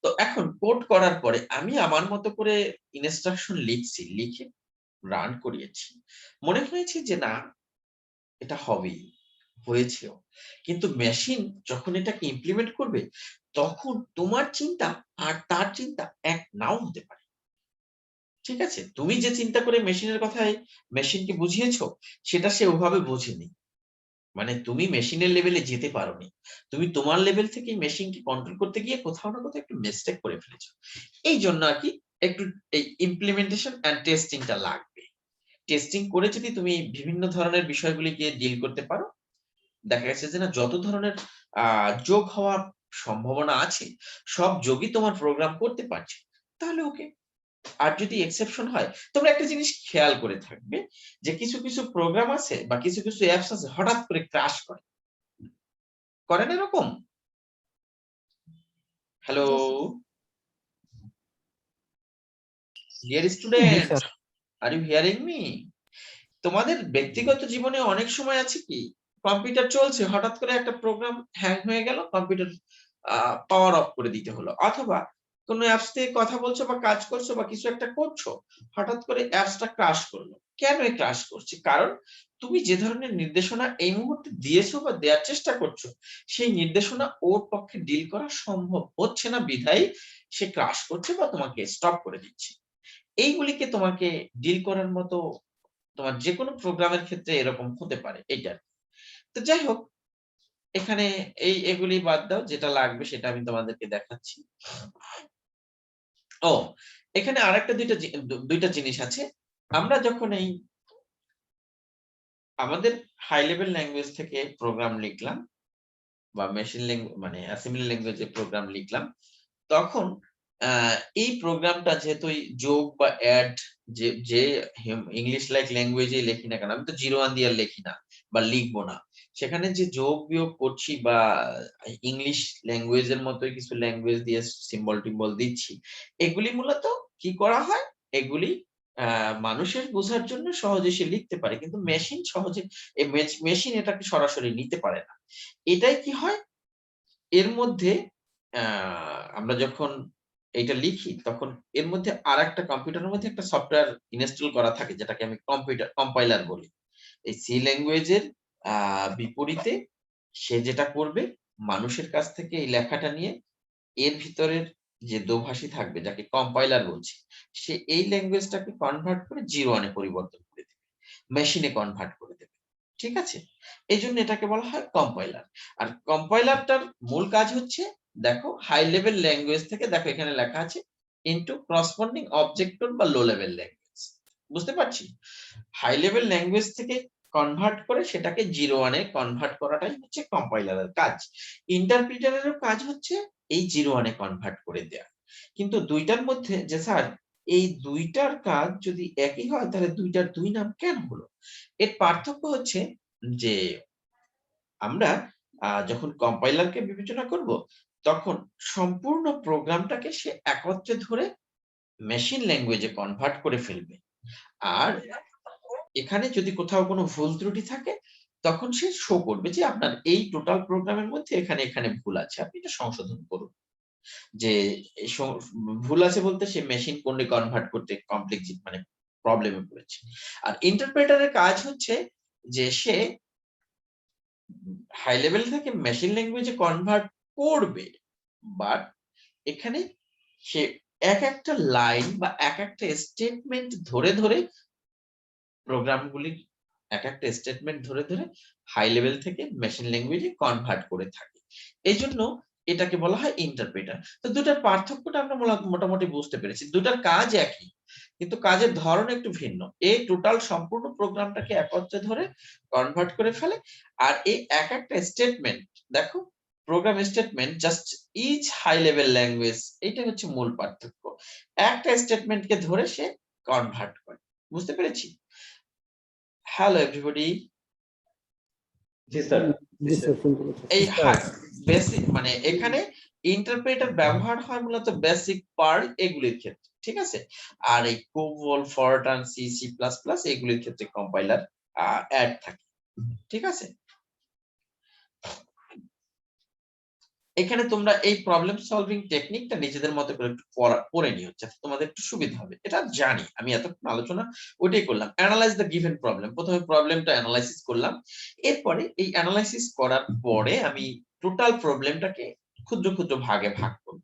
তো এখন কোড করার পরে আমি আমার মতো করে ইনস্ট্রাকশন লিখছি, লিখে রান করিয়েছি। মনে হয়েছে যে না এটা হবেই, হয়েছেও। কিন্তু মেশিন যখন এটাকে ইমপ্লিমেন্ট করবে তখন তোমার চিন্তা আর তার চিন্তা এক নাও হতে পারে। ঠিক আছে? তুমি যে চিন্তা করে মেশিনের কথায় মেশিনকে বুঝিয়েছো সেটা সে ওভাবে বোঝেনি। মানে তুমি মেশিনের লেভেলে যেতে পারোনি, তুমি তোমার লেভেল থেকে মেশিনকে কন্ট্রোল করতে গিয়ে কোথাও না কোথাও একটু মিস্টেক করে ফেলেছো। এই জন্য আর কি একটু এই ইমপ্লিমেন্টেশন এন্ড টেস্টিংটা লাগবে। টেস্টিং করে যদি তুমি বিভিন্ন ধরনের বিষয়গুলিকে ডিল করতে পারো, দেখা গেছে যে না যত ধরনের যোগ হওয়ার সম্ভাবনা আছে সব যোগই তোমার প্রোগ্রাম করতে পারছে, তাহলে ওকে। আর যদি এক্সেপশন হয়, তোমরা একটা জিনিস খেয়াল করে থাকবে যে কিছু কিছু প্রোগ্রাম আছে বা কিছু কিছু অ্যাপস আছে হঠাৎ করে ক্র্যাশ করে না এরকম? হ্যালো ডিয়ার জি student, sir. Are you hearing me? তোমাদের ব্যক্তিগত জীবনে অনেক সময় আছে কি কম্পিউটার চলছে, হঠাৎ করে একটা প্রোগ্রাম হ্যাং হয়ে গেল, কম্পিউটার পাওয়ার অফ করে দিতে হলো, অথবা কোনো অ্যাপস থেকে কথা বলছো বা কাজ করছো বা কিছু একটা করছো, হঠাৎ করে অ্যাপসটা ক্র্যাশ করলো। কেন ক্র্যাশ করছে? কারণ তুমি যে ধরনের নির্দেশনা এই মুহূর্তে দিয়েছো বা দেওয়ার চেষ্টা করছো, সেই নির্দেশনা ওর পক্ষে ডিল করা সম্ভব হচ্ছে না, বিধায় সে ক্র্যাশ করছে বা তোমাকে স্টপ করে দিচ্ছে। এইগুলিকে তোমাকে ডিল করার মতো তোমার যে কোনো প্রোগ্রামের ক্ষেত্রে এরকম হতে পারে এইটা। তো যাই হোক, এখানে এগুলি বাদ দাও, যেটা লাগবে সেটা আমি তোমাদেরকে দেখাচ্ছি। ও, এখানে আরেকটা দুইটা জিনিস আছে। আমরা যখন এই আমাদের হাই লেভেল ল্যাঙ্গুয়েজ থেকে প্রোগ্রাম লিখলাম বা মেশিন ল্যাঙ্গুয়েজ মানে অ্যাসেম্বলি ল্যাঙ্গুয়েজে প্রোগ্রাম লিখলাম, তখন এই প্রোগ্রামটা যেহেতু যোগ বা অ্যাড যে যে ইংলিশ লাইক ল্যাঙ্গুয়েজে লিখি না কেন, আমি তো 01 দিয়ে লিখি না বা লিখবো না, সেখানে যে যোগ বিয়োগ করছি বা ইংলিশ ল্যাঙ্গুয়েজের মতোই কিছু ল্যাঙ্গুয়েজ দিয়ে সিম্বল টিম্বল দিচ্ছি, এগুলি মূলত কি করা হয়, এগুলি মানুষের বোঝার জন্য সহজে সে লিখতে পারে, কিন্তু মেশিন সহজে মেশিন এটাকে সরাসরি নিতে পারে না। এটাই কি হয়, এর মধ্যে আমরা যখন এটা লিখি তখন এর মধ্যে আরেকটা কম্পিউটারের মধ্যে একটা সফটওয়্যার ইনস্টল করা থাকে, যেটাকে আমি কম্পাইলার বলি। এই সি ল্যাঙ্গুয়েজের বিপরীতে সে যেটা করবে, মানুষের কাছ থেকে এই লেখাটা নিয়ে এর ভিতরের যে দোভাষী থাকবে যাকে কম্পাইলার বলছি, সে এই ল্যাঙ্গুয়েজটাকে কনভার্ট করে 01 এ পরিবর্তন করে দেবে, মেশিনে কনভার্ট করে দেবে। ঠিক আছে? এইজন্য এটাকে বলা হয় কম্পাইলার। আর কম্পাইলারটার মূল কাজ হচ্ছে, দেখো হাই লেভেল ল্যাঙ্গুয়েজ থেকে, দেখো এখানে লেখা আছে ইনটু করসপন্ডিং অবজেক্ট বা লো লেভেল ল্যাঙ্গুয়েজ। বুঝতে পারছি? হাই লেভেল ল্যাঙ্গুয়েজ থেকে কনভার্ট করে সেটাকে 01 এ কনভার্ট করাটাই হচ্ছে কম্পাইলারের কাজ। ইন্টারপ্রিটারেরও কাজ হচ্ছে এই 01 এ কনভার্ট করে দেয়া। কিন্তু দুইটার মধ্যে যে স্যার এই দুইটার কাজ যদি একই হয় তাহলে দুইটার দুই নাম কেন হলো? এর পার্থক্য হচ্ছে যে আমরা যখন কম্পাইলারকে বিবেচনা করব, তখন সম্পূর্ণ প্রোগ্রামটাকে সে একত্রে ধরে মেশিন ল্যাঙ্গুয়েজে কনভার্ট করে ফেলবে। আর এখানে যদি কোথাও কোনো ভুল ত্রুটি থাকে, তখন সে শো করবে যে আপনার এই টোটাল প্রোগ্রামের মধ্যে এখানে এখানে ভুল আছে, আপনি এটা সংশোধন করুন। যে এই ভুল আছে বলতে সে মেশিন কোডে কনভার্ট করতে কমপ্লেক্স মানে প্রবলেমে পড়েছে। আর ইন্টারপ্রেটারের কাজ হচ্ছে যে সে হাই লেভেল থেকে মেশিন ল্যাঙ্গুয়েজে কনভার্ট করবে, বাট এখানে সে এক একটা লাইন বা এক একটা স্টেটমেন্ট ধরে ধরে প্রোগ্রামগুলি এক একটা স্টেটমেন্ট ধরে ধরে হাই লেভেল থেকে মেশিন ল্যাঙ্গুয়েজে কনভার্ট করে থাকে। এইজন্য এটাকে বলা হয় ইন্টারপ্রেটার। তো দুটার পার্থক্যটা আমরা মোটামুটি বুঝতে পেরেছি। দুটার কাজ একই, কিন্তু কাজের ধরন একটু ভিন্ন। এই টোটাল সম্পূর্ণ প্রোগ্রামটাকে একত্রে ধরে কনভার্ট করে ফেলে, আর এই এক একটা স্টেটমেন্ট, দেখো program statement just each high level language, এটা হচ্ছে মূল পার্থক্য। একটা স্টেটমেন্টকে ধরে সে কনভার্ট করে। বুঝতে পেরেছি? Hello everybody. জি স্যার। জি স্যার, শুনতে পাচ্ছি। এই বেসিক মানে এখানে ইন্টারপ্রেটার ব্যবহার হয় মূলত বেসিক পার্ল এগুলির ক্ষেত্রে, ঠিক আছে? আর এই COBOL, FORTRAN, C, C plus plus এগুলির ক্ষেত্রে কম্পাইলার অ্যাড থাকে, ঠিক আছে? এখানে তোমরা এই প্রবলেম সলভিং টেকনিকটা নিজেদের মতো করে একটু পড়ে নিও, যাতে তোমাদের একটু সুবিধা হবে। এটা জানি আমি, এতক্ষণ আলোচনা ওইটাই করলাম। অ্যানালাইজ দ্য গিভেন প্রবলেম, প্রথমে প্রবলেমটা অ্যানালাইসিস করলাম, এরপরে এই অ্যানালাইসিস করার পরে আমি টোটাল প্রবলেমটাকে ক্ষুদ্র ক্ষুদ্র ভাগে ভাগ করব,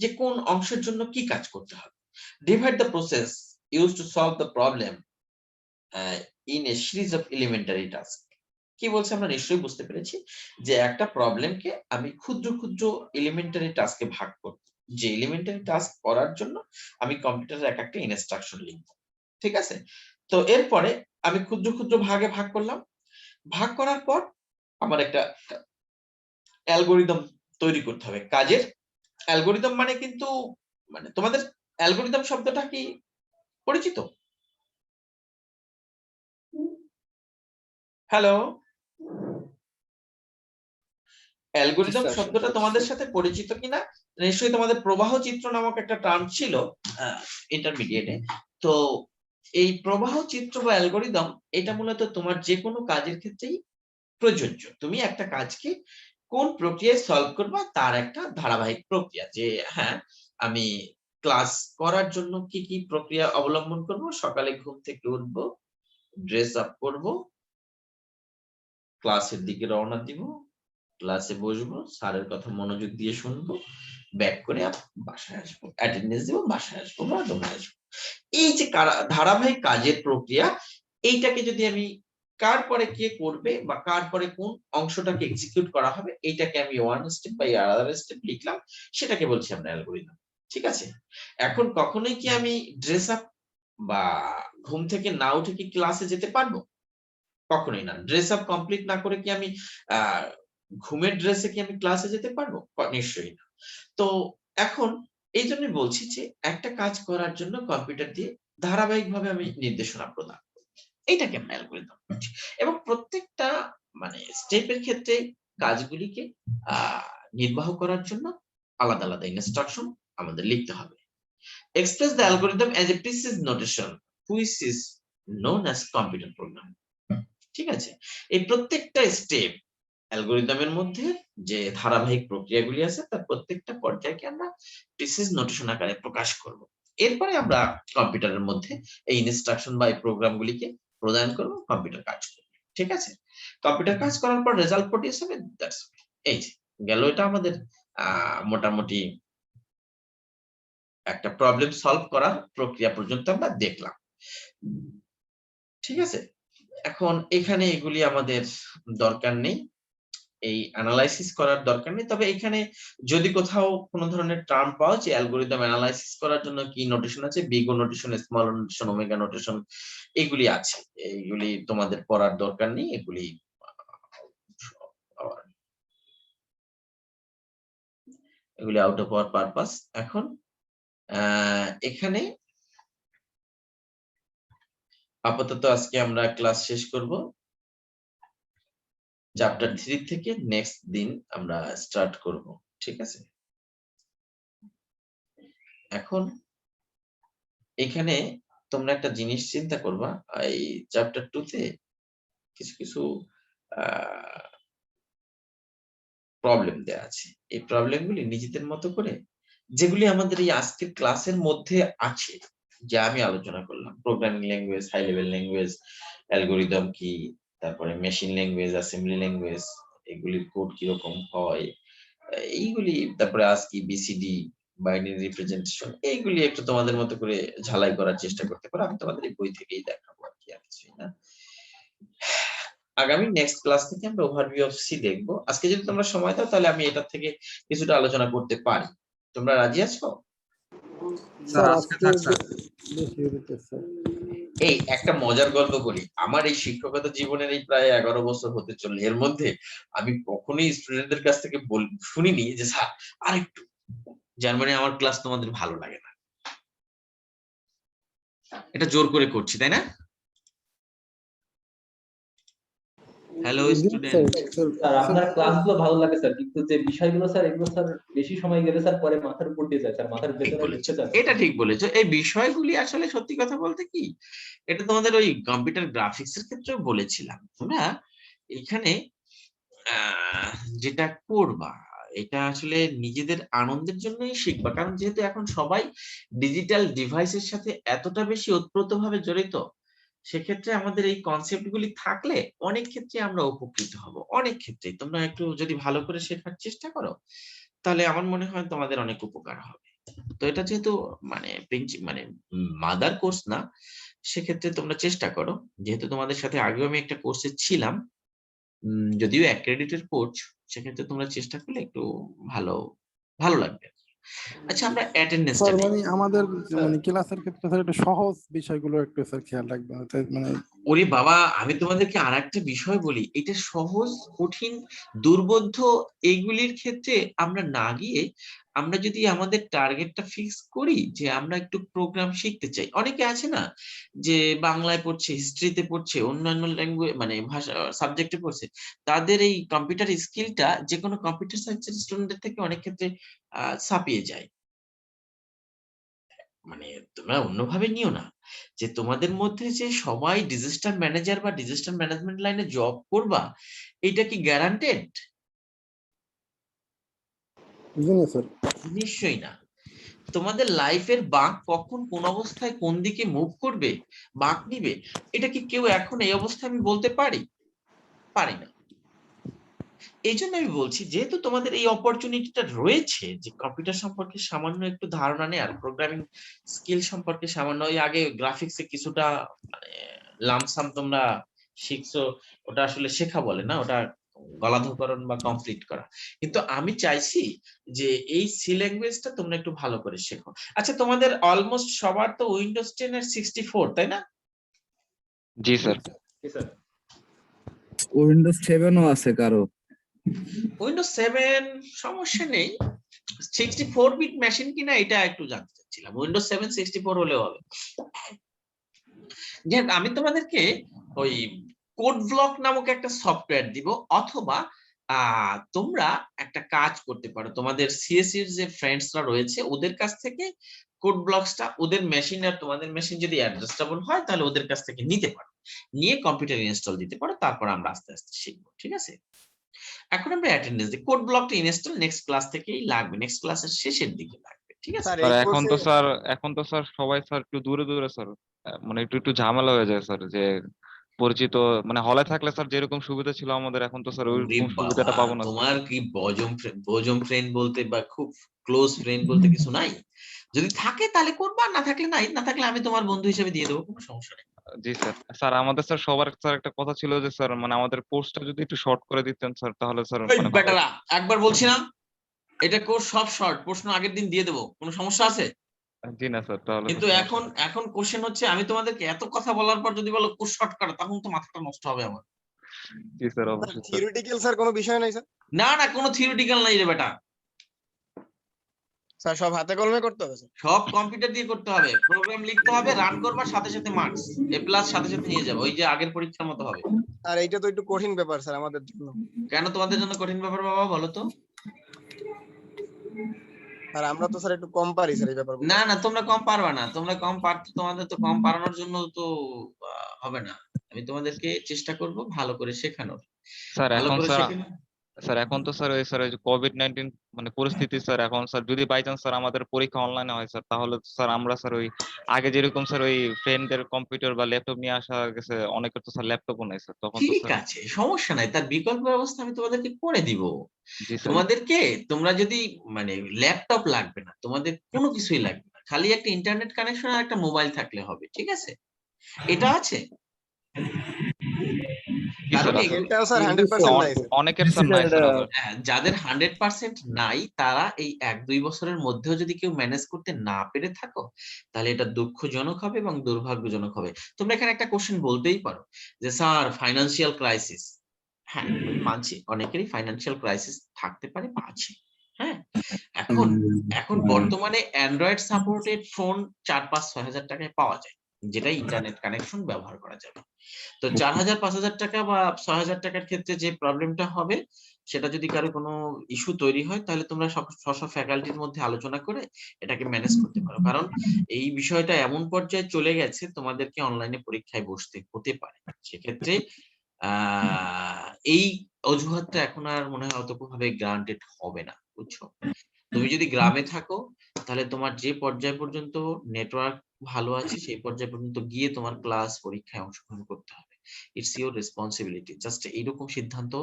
যে কোন অংশের জন্য কি কাজ করতে হবে। Divide the process use to solve the problem in a series of elementary task. কি বলছে আমরা নিশ্চয়ই বুঝতে পেরেছি যে একটা প্রবলেমকে আমি ক্ষুদ্র ক্ষুদ্র এলিমেন্টারি টাস্কে ভাগ করব, যে এলিমেন্টারি টাস্ক করার জন্য আমি কম্পিউটারের এক একটা ইনস্ট্রাকশন লিখব। ঠিক আছে, তো এরপরে আমি ক্ষুদ্র ক্ষুদ্র ভাগে ভাগ করলাম। ভাগ করার পর আমার একটা অ্যালগোরিদম তৈরি করতে হবে। কাজের অ্যালগোরিদম মানে কিন্তু মানে তোমাদের অ্যালগোরিদম শব্দটা কি পরিচিত? হ্যালো, অ্যালগোরিদম স্যার, শুনতে শব্দটা পাচ্ছি, তোমাদের স্যার। সাথে পরিচিত কিনা? নিশ্চয়ই তোমাদের প্রবাহ চিত্র নামক একটা টার্ম ছিল ইন্টারমিডিয়েটে। তো এই প্রবাহ চিত্র বা অ্যালগোরিদম এটা মূলত তোমার যে কোনো কাজের ক্ষেত্রেই প্রযোজ্য। তুমি একটা কাজকে কোন প্রক্রিয়ায় সলভ করবা তার একটা ধারাবাহিক প্রক্রিয়া, যে হ্যাঁ আমি ক্লাস করার জন্য কি কি প্রক্রিয়া অবলম্বন করব। সকালে ঘুম থেকে উঠবো, ড্রেস আপ করব, ক্লাসের দিকে রওনা দিব, ক্লাসে বসবো, স্যারের কথা মনোযোগ দিয়ে শুনবো, ব্যাক করে বাসায় আসবো, অ্যাটেন্ডেন্স দিব, বাসায় আসবো বা রুমে আসবো। এই যে ধারাবাহিক কাজের প্রক্রিয়া, এইটাকে যদি আমি কার পরে কে করবে বা কার পরে কোন অংশটাকে এক্সিকিউট করা হবে, এইটাকে আমি ওয়ান স্টেপ বাই আলাদা স্টেপ লিখলাম, সেটাকে বলছি আমরা অ্যালগরিদম। ঠিক আছে, এখন কখনোই কি আমি ড্রেস আপ বা ঘুম থেকে না উঠে কি ক্লাসে যেতে পারবো? কখনোই না। ড্রেস আপ কমপ্লিট না করে কি আমি ঘুমের ড্রেসে কি আমি ক্লাসে যেতে পারবো? নিশ্চয়ই না। তো এখন এই জন্যই বলছি যে একটা কাজ করার জন্য কম্পিউটার দিয়ে ধারাবাহিকভাবে আমি নির্দেশনা প্রদান করব। এইটাকে আমরা অ্যালগরিদম বলছি। এবং প্রত্যেকটা মানে স্টেপের ক্ষেত্রে কাজগুলিকে নির্বাহ করার জন্য আলাদা আলাদা ইনস্ট্রাকশন আমাদের লিখতে হবে। Express the algorithm as a precise notation which is known as computer program. ঠিক আছে, এই প্রত্যেকটা স্টেপ অ্যালগরিদমের মধ্যে যে ধারাবাহিক প্রক্রিয়াগুলি আছে তার প্রত্যেকটা পর্যায়কে আমরা প্রিসিজ নোটেশন আকারে প্রকাশ করব। এরপরে আমরা কম্পিউটারের মধ্যে এই ইনস্ট্রাকশন বা এই প্রোগ্রামগুলিকে প্রদান করব, কম্পিউটার কাজ করবে। ঠিক আছে, কম্পিউটার কাজ করার পর রেজাল্ট প্রডিউস হবে। দ্যাটস এই যে গেল, এটা আমাদের মোটামুটি একটা প্রবলেম সলভ করার প্রক্রিয়া পর্যন্ত আমরা দেখলাম। ঠিক আছে, এখন এখানে এগুলি আমাদের দরকার নেই, এই অ্যানালাইসিস করার দরকার নেই। তবে এখানে যদি কোথাও কোন ধরনের টার্ম পাওয়া যে অ্যালগরিদম অ্যানালাইসিস করার জন্য কি নোটেশন আছে, big O notation, small notation, omega notation, এগুলি আছে, এইগুলি তোমাদের পড়ার দরকার নেই। এগুলি আউট অফ আওয়ার পারপাস। এখন এখানে আপাতত আজকে আমরা ক্লাস শেষ করব। চ্যাপ্টার 3 থেকে নেক্সট দিন আমরা স্টার্ট করব। ঠিক আছে, এখন এখানে তোমরা একটা জিনিস চিন্তা করবা, এই চ্যাপ্টার 2 তে কিছু কিছু প্রবলেম দেয়া আছে। এই প্রবলেমগুলি নিজেদের মতো করে, যেগুলি আমাদের এই আজকের ক্লাসের মধ্যে আছে, যা আমি আলোচনা করলাম, programming language, high level language, algorithm কি, তারপরে মেশিন ল্যাঙ্গুয়েজ, অ্যাসেম্বলি ল্যাঙ্গুয়েজ, এগুলির কোড কিরকম হয়, এইগুলি, তারপরে আজকি বিসিডি, বাইনারি রিপ্রেজেন্টেশন, এইগুলি একটু তোমাদের মতো করে ঝালাই করার চেষ্টা করতে পারো। আমি তোমাদের এই বই থেকেই দেখাবো আর কি, আর কিছুই না। আগামী নেক্সট ক্লাস থেকে আমরা ওভারভিউ অফ সি দেখবো। আজকে যদি তোমরা সময় দাও তাহলে আমি এটা থেকে কিছুটা আলোচনা করতে পারি। তোমরা রাজি আছো? স্যার আজকে বেশি হয়ে যেতেছে স্যার। এই একটা মজার গল্প বলি। আমার এই শিক্ষকতা জীবনের এই প্রায় 11 বছর হতে চলল, এর মধ্যে আমি কখনোই স্টুডেন্টদের কাছ থেকে শুনিনি যে স্যার আরেকটু, যার মানে আমার ক্লাস তোমাদের ভালো লাগে না। এটা জোর করে করছি, তাই না? Hello student. স্যার আপনার ক্লাসগুলো ভালো লাগে স্যার, কিন্তু যে বিষয়গুলো স্যার এগুলো স্যার বেশি সময় গেলে স্যার পরে মাথার উপর দিয়ে যায় স্যার, মাথার ঠিক ভেতরে বলেছো, ঢুকতে চায় না এটা স্যার। ঠিক বলেছো। এই বিষয়গুলি আসলে সত্যি কথা বলতে কি, এটা তোমাদের ওই কম্পিউটার গ্রাফিক্স এর ক্ষেত্রেও বলেছিলাম। তোমরা এখানে যেটা করবা, এটা আসলে নিজেদের আনন্দের জন্যই শিখবা। কারণ যেহেতু এখন সবাই ডিজিটাল ডিভাইসের সাথে এতটা বেশি ওতপ্রোতভাবে জড়িত, সেক্ষেত্রে আমাদের এই কনসেপ্ট গুলি থাকলে অনেক ক্ষেত্রে আমরা উপকৃত হব। অনেক ক্ষেত্রে তোমরা একটু যদি ভালো করে শেখার চেষ্টা করো, তাহলে আমার মনে হয় তোমাদের অনেক উপকার হবে। তো এটা যেহেতু মানে মানে মাদার কোর্স না, সেক্ষেত্রে তোমরা চেষ্টা করো, যেহেতু তোমাদের সাথে আগেও আমি একটা কোর্সে ছিলাম, যদিও অ্যাক্রেডিটেড কোর্স, সেক্ষেত্রে তোমরা চেষ্টা করলে একটু ভালো ভালো লাগবে। আচ্ছা, আমরা অ্যাটেন্ডেন্সটা স্যার নিই। মানে আমাদের মানে ক্লাসের ক্ষেত্রে স্যার একটু সহজ বিষয়গুলো একটু স্যার খেয়াল রাখবেন, তাই মানে ওরে বাবা, আমি তোমাদেরকে আর একটা বিষয় বলি, এটা সহজ কঠিন দুর্বোধ্য এইগুলির ক্ষেত্রে আমরা না গিয়ে আমরা যদি আমাদের টার্গেটটা ফিক্স করি যে আমরা একটু প্রোগ্রাম শিখতে চাই। অনেকে আছে না যে বাংলায় পড়ছে, হিস্ট্রিতে পড়ছে, অন্যান্য ল্যাঙ্গুয়েজ মানে ভাষা সাবজেক্টে পড়ছে, তাদের এই কম্পিউটার স্কিলটা যে কোনো কম্পিউটার সায়েন্সের স্টুডেন্টের থেকে অনেক ক্ষেত্রে ছাপিয়ে যায়। মানে তোমরা অন্যভাবে নিও না যে তোমাদের মধ্যে যে সবাই ডিজাস্টার ম্যানেজার বা ডিজাস্টার ম্যানেজমেন্ট লাইনে জব করবা, এটা কি গ্যারান্টেড? জি না স্যার। নিশ্চয়ই না। তোমাদের লাইফের বাঁক কখন কোন অবস্থায় কোন দিকে মুভ করবে, বাঁক নিবে, এটা কি কেউ এখন এই অবস্থায় আমি বলতে পারি? পারি না। এই জন্য আমি বলছি, যেহেতু তোমাদের এই অপরচুনিটিটা রয়েছে যে কম্পিউটার সম্পর্কে সামান্য একটু ধারণা নেই, আর প্রোগ্রামিং স্কিল সম্পর্কে সামান্য, ওই আগে গ্রাফিক্সে কিছুটা মানে লামসাম তোমরা শিখছো, ওটা আসলে শেখা বলে না, ওটা গলাধকরণ বা কমপ্লিট করা। কিন্তু আমি চাইছি যে এই সি ল্যাঙ্গুয়েজটা তোমরা একটু ভালো করে শেখো। আচ্ছা, তোমাদের অলমোস্ট সবার তো উইন্ডোজ 10 এর 64, তাই না? জি স্যার। জি স্যার। উইন্ডোজ 7ও আছে কারো। উইন্ডোজ 7 সমস্যা নেই, 64 বিট মেশিন কিনা এটা একটু জানতে চাচ্ছিলাম। উইন্ডোজ 7 64 হলেও হবে। আমি তোমাদেরকে ওই কোড ব্লক নামক একটা সফটওয়্যার দিব, অথবা তোমরা একটা কাজ করতে পারো, তোমাদের সিএসসি এর যে ফ্রেন্ডসরা রয়েছে ওদের কাছ থেকে কোড ব্লকসটা, ওদের মেশিন আর তোমাদের মেশিন যদি অ্যাডজাস্টেবল হয় তাহলে ওদের কাছ থেকে নিতে পারো, নিয়ে কম্পিউটার ইনস্টল দিতে পারো, তারপর আমরা আস্তে আস্তে শিখবো। ঠিক আছে, এখন আমরা অ্যাটেন্ডেন্স দিই। কোড ব্লকটা ইনস্টল নেক্সট ক্লাস থেকেই লাগবে, নেক্সট ক্লাসের শেষের দিকে লাগবে। ঠিক আছে, স্যার স্যার এই এখন কোর্সে তো স্যার এখন তো স্যার সবাই স্যার একটু দূরে দূরে স্যার, মানে একটু একটু ঝামেলা হয়ে যায় স্যার, যে পরিচিত মানে হলে থাকলে স্যার যেরকম সুবিধা ছিল আমাদের, এখন তো স্যার ওরে ওইরকম বাবা, সুবিধাটা পাবো না স্যার। তোমার কি বজম ফ্রেন্ড বলতে বা খুব ক্লোজ ফ্রেন্ড বলতে কিছু নাই? যদি থাকে তাহলে করবা, না থাকলে নাই, না থাকলে আমি তোমার বন্ধু হিসেবে দিয়ে দেবো, কোনো সমস্যা নেই। জি স্যার। স্যার আমাদের স্যার সবার স্যার একটা কথা ছিল যে স্যার মানে আমাদের কোর্সটা যদি একটু শর্ট করে দিতেন স্যার, তাহলে স্যার ওই মানে ভালো বেটারা, হতো। একবার বলছি না, এটা কোর্স সব শর্ট, প্রশ্ন আগের দিন দিয়ে দেবো, কোনো সমস্যা আছে? জি না স্যার, তাহলে তো কিন্তু সমস্যা এখন নেই। এখন কোশ্চেন হচ্ছে, আমি তোমাদেরকে এত কথা বলার পর যদি বলো কোর্স শর্ট করো, তখন তো মাথাটা নষ্ট হবে আমার। জি স্যার, অবশ্যই স্যার। থিওরিটিক্যাল স্যার কোনো বিষয় নাই স্যার? না না, কোনো থিওরিটিক্যাল নাই রে বেটা, স্যার সব হাতে কলমে করতে হবে স্যার? সব কম্পিউটার দিয়ে করতে হবে, প্রোগ্রাম লিখতে হবে, রান করবা, সাথে সাথে মার্কস এ প্লাস সাথে সাথে নিয়ে যাবে, ওই যে আগের পরীক্ষার মতো হবে। আর এইটা তো একটু কঠিন ব্যাপার স্যার আমাদের জন্য। কেন তোমাদের জন্য কঠিন ব্যাপার বাবা, বলো তো? আর আমরা তো স্যার একটু কম পারি স্যার এই ব্যাপারগুলো। না না, তোমরা কম পারবা না, তোমরা কম পারতে, তোমাদের তো কম পারানোর জন্য তো হবে না। আমি তোমাদেরকে চেষ্টা করব ভালো করে শেখানোর, স্যার ভালো এখন করে স্যার, শেখানো। স্যার এখন তো স্যার ওই যে কোভিড-19 মানে পরিস্থিতি স্যার, এখন স্যার যদি বাই চান্স স্যার আমাদের পরীক্ষা অনলাইনে হয় স্যার, তাহলে তো স্যার আমরা স্যার ওই আগে যেরকম স্যার ওই ফ্রেন্ডদের কম্পিউটার বা ল্যাপটপ নিয়ে আসা গেছে, অনেকের তো স্যার ল্যাপটপও নাই স্যার, তখন তো ঠিক স্যার। আছে, সমস্যা নাই, তার বিকল্প ব্যবস্থা আমি তোমাদেরকে করে দিব। জি স্যার। তোমাদেরকে, তোমরা যদি মানে ল্যাপটপ লাগবে না, তোমাদের কোনো কিছুই লাগবে না, খালি একটা ইন্টারনেট কানেকশন আর একটা মোবাইল থাকলে হবে। ঠিক আছে, এটা আছে। জি কারণ স্যার আছে। এটাও স্যার কিন্তু 100% নাই স্যার। অনেকের স্যার নাই স্যার আবার। যাদের 100% নাই, তারা এই 1-2 বছরের মধ্যেও যদি কেউ ম্যানেজ করতে না পেরে থাকো, তাহলে এটা দুঃখজনক হবে এবং দুর্ভাগ্যজনক হবে। তোমরা এখানে একটা কোশ্চেন বলতেই পারো যে স্যার ফাইন্যান্সিয়াল ক্রাইসিস। হ্যাঁ, আমি মানছি অনেকেরই ফাইন্যান্সিয়াল ক্রাইসিস থাকতে পারে বা আছে। হ্যাঁ, এখন এখন বর্তমানে অ্যান্ড্রয়েড সাপোর্টেড ফোন 4-5-6 হাজার টাকায় পাওয়া যায়, যেটা ইন্টারনেট কানেকশন ব্যবহার করা যাবে। তো 4,000-5,000 টাকা বা 6,000 টাকার ক্ষেত্রে যে প্রবলেমটা হবে, সেটা যদি কারো কোনো ইস্যু তৈরি হয়, তাহলে তোমরা স্ব ফ্যাকাল্টির মধ্যে আলোচনা করে এটাকে ম্যানেজ করতে পারো। কারণ এই বিষয়টা এমন পর্যায়ে চলে গেছে, তোমাদেরকে অনলাইনে পরীক্ষায় বসতে হতে পারে। সেক্ষেত্রে এই অজুহাতটা এখন আর মনে হয় অতভাবে গ্রান্টেড হবে না, বুঝছো? তুমি যদি গ্রামে থাকো, তাহলে তোমার যে পর্যায় পর্যন্ত নেটওয়ার্ক ভালো আছে, সেই পর্যায় পর্যন্ত গিয়ে তোমার ক্লাস পরীক্ষায় অংশগ্রহণ করতে হবে। It's your responsibility. জাস্ট এইরকম সিদ্ধান্ত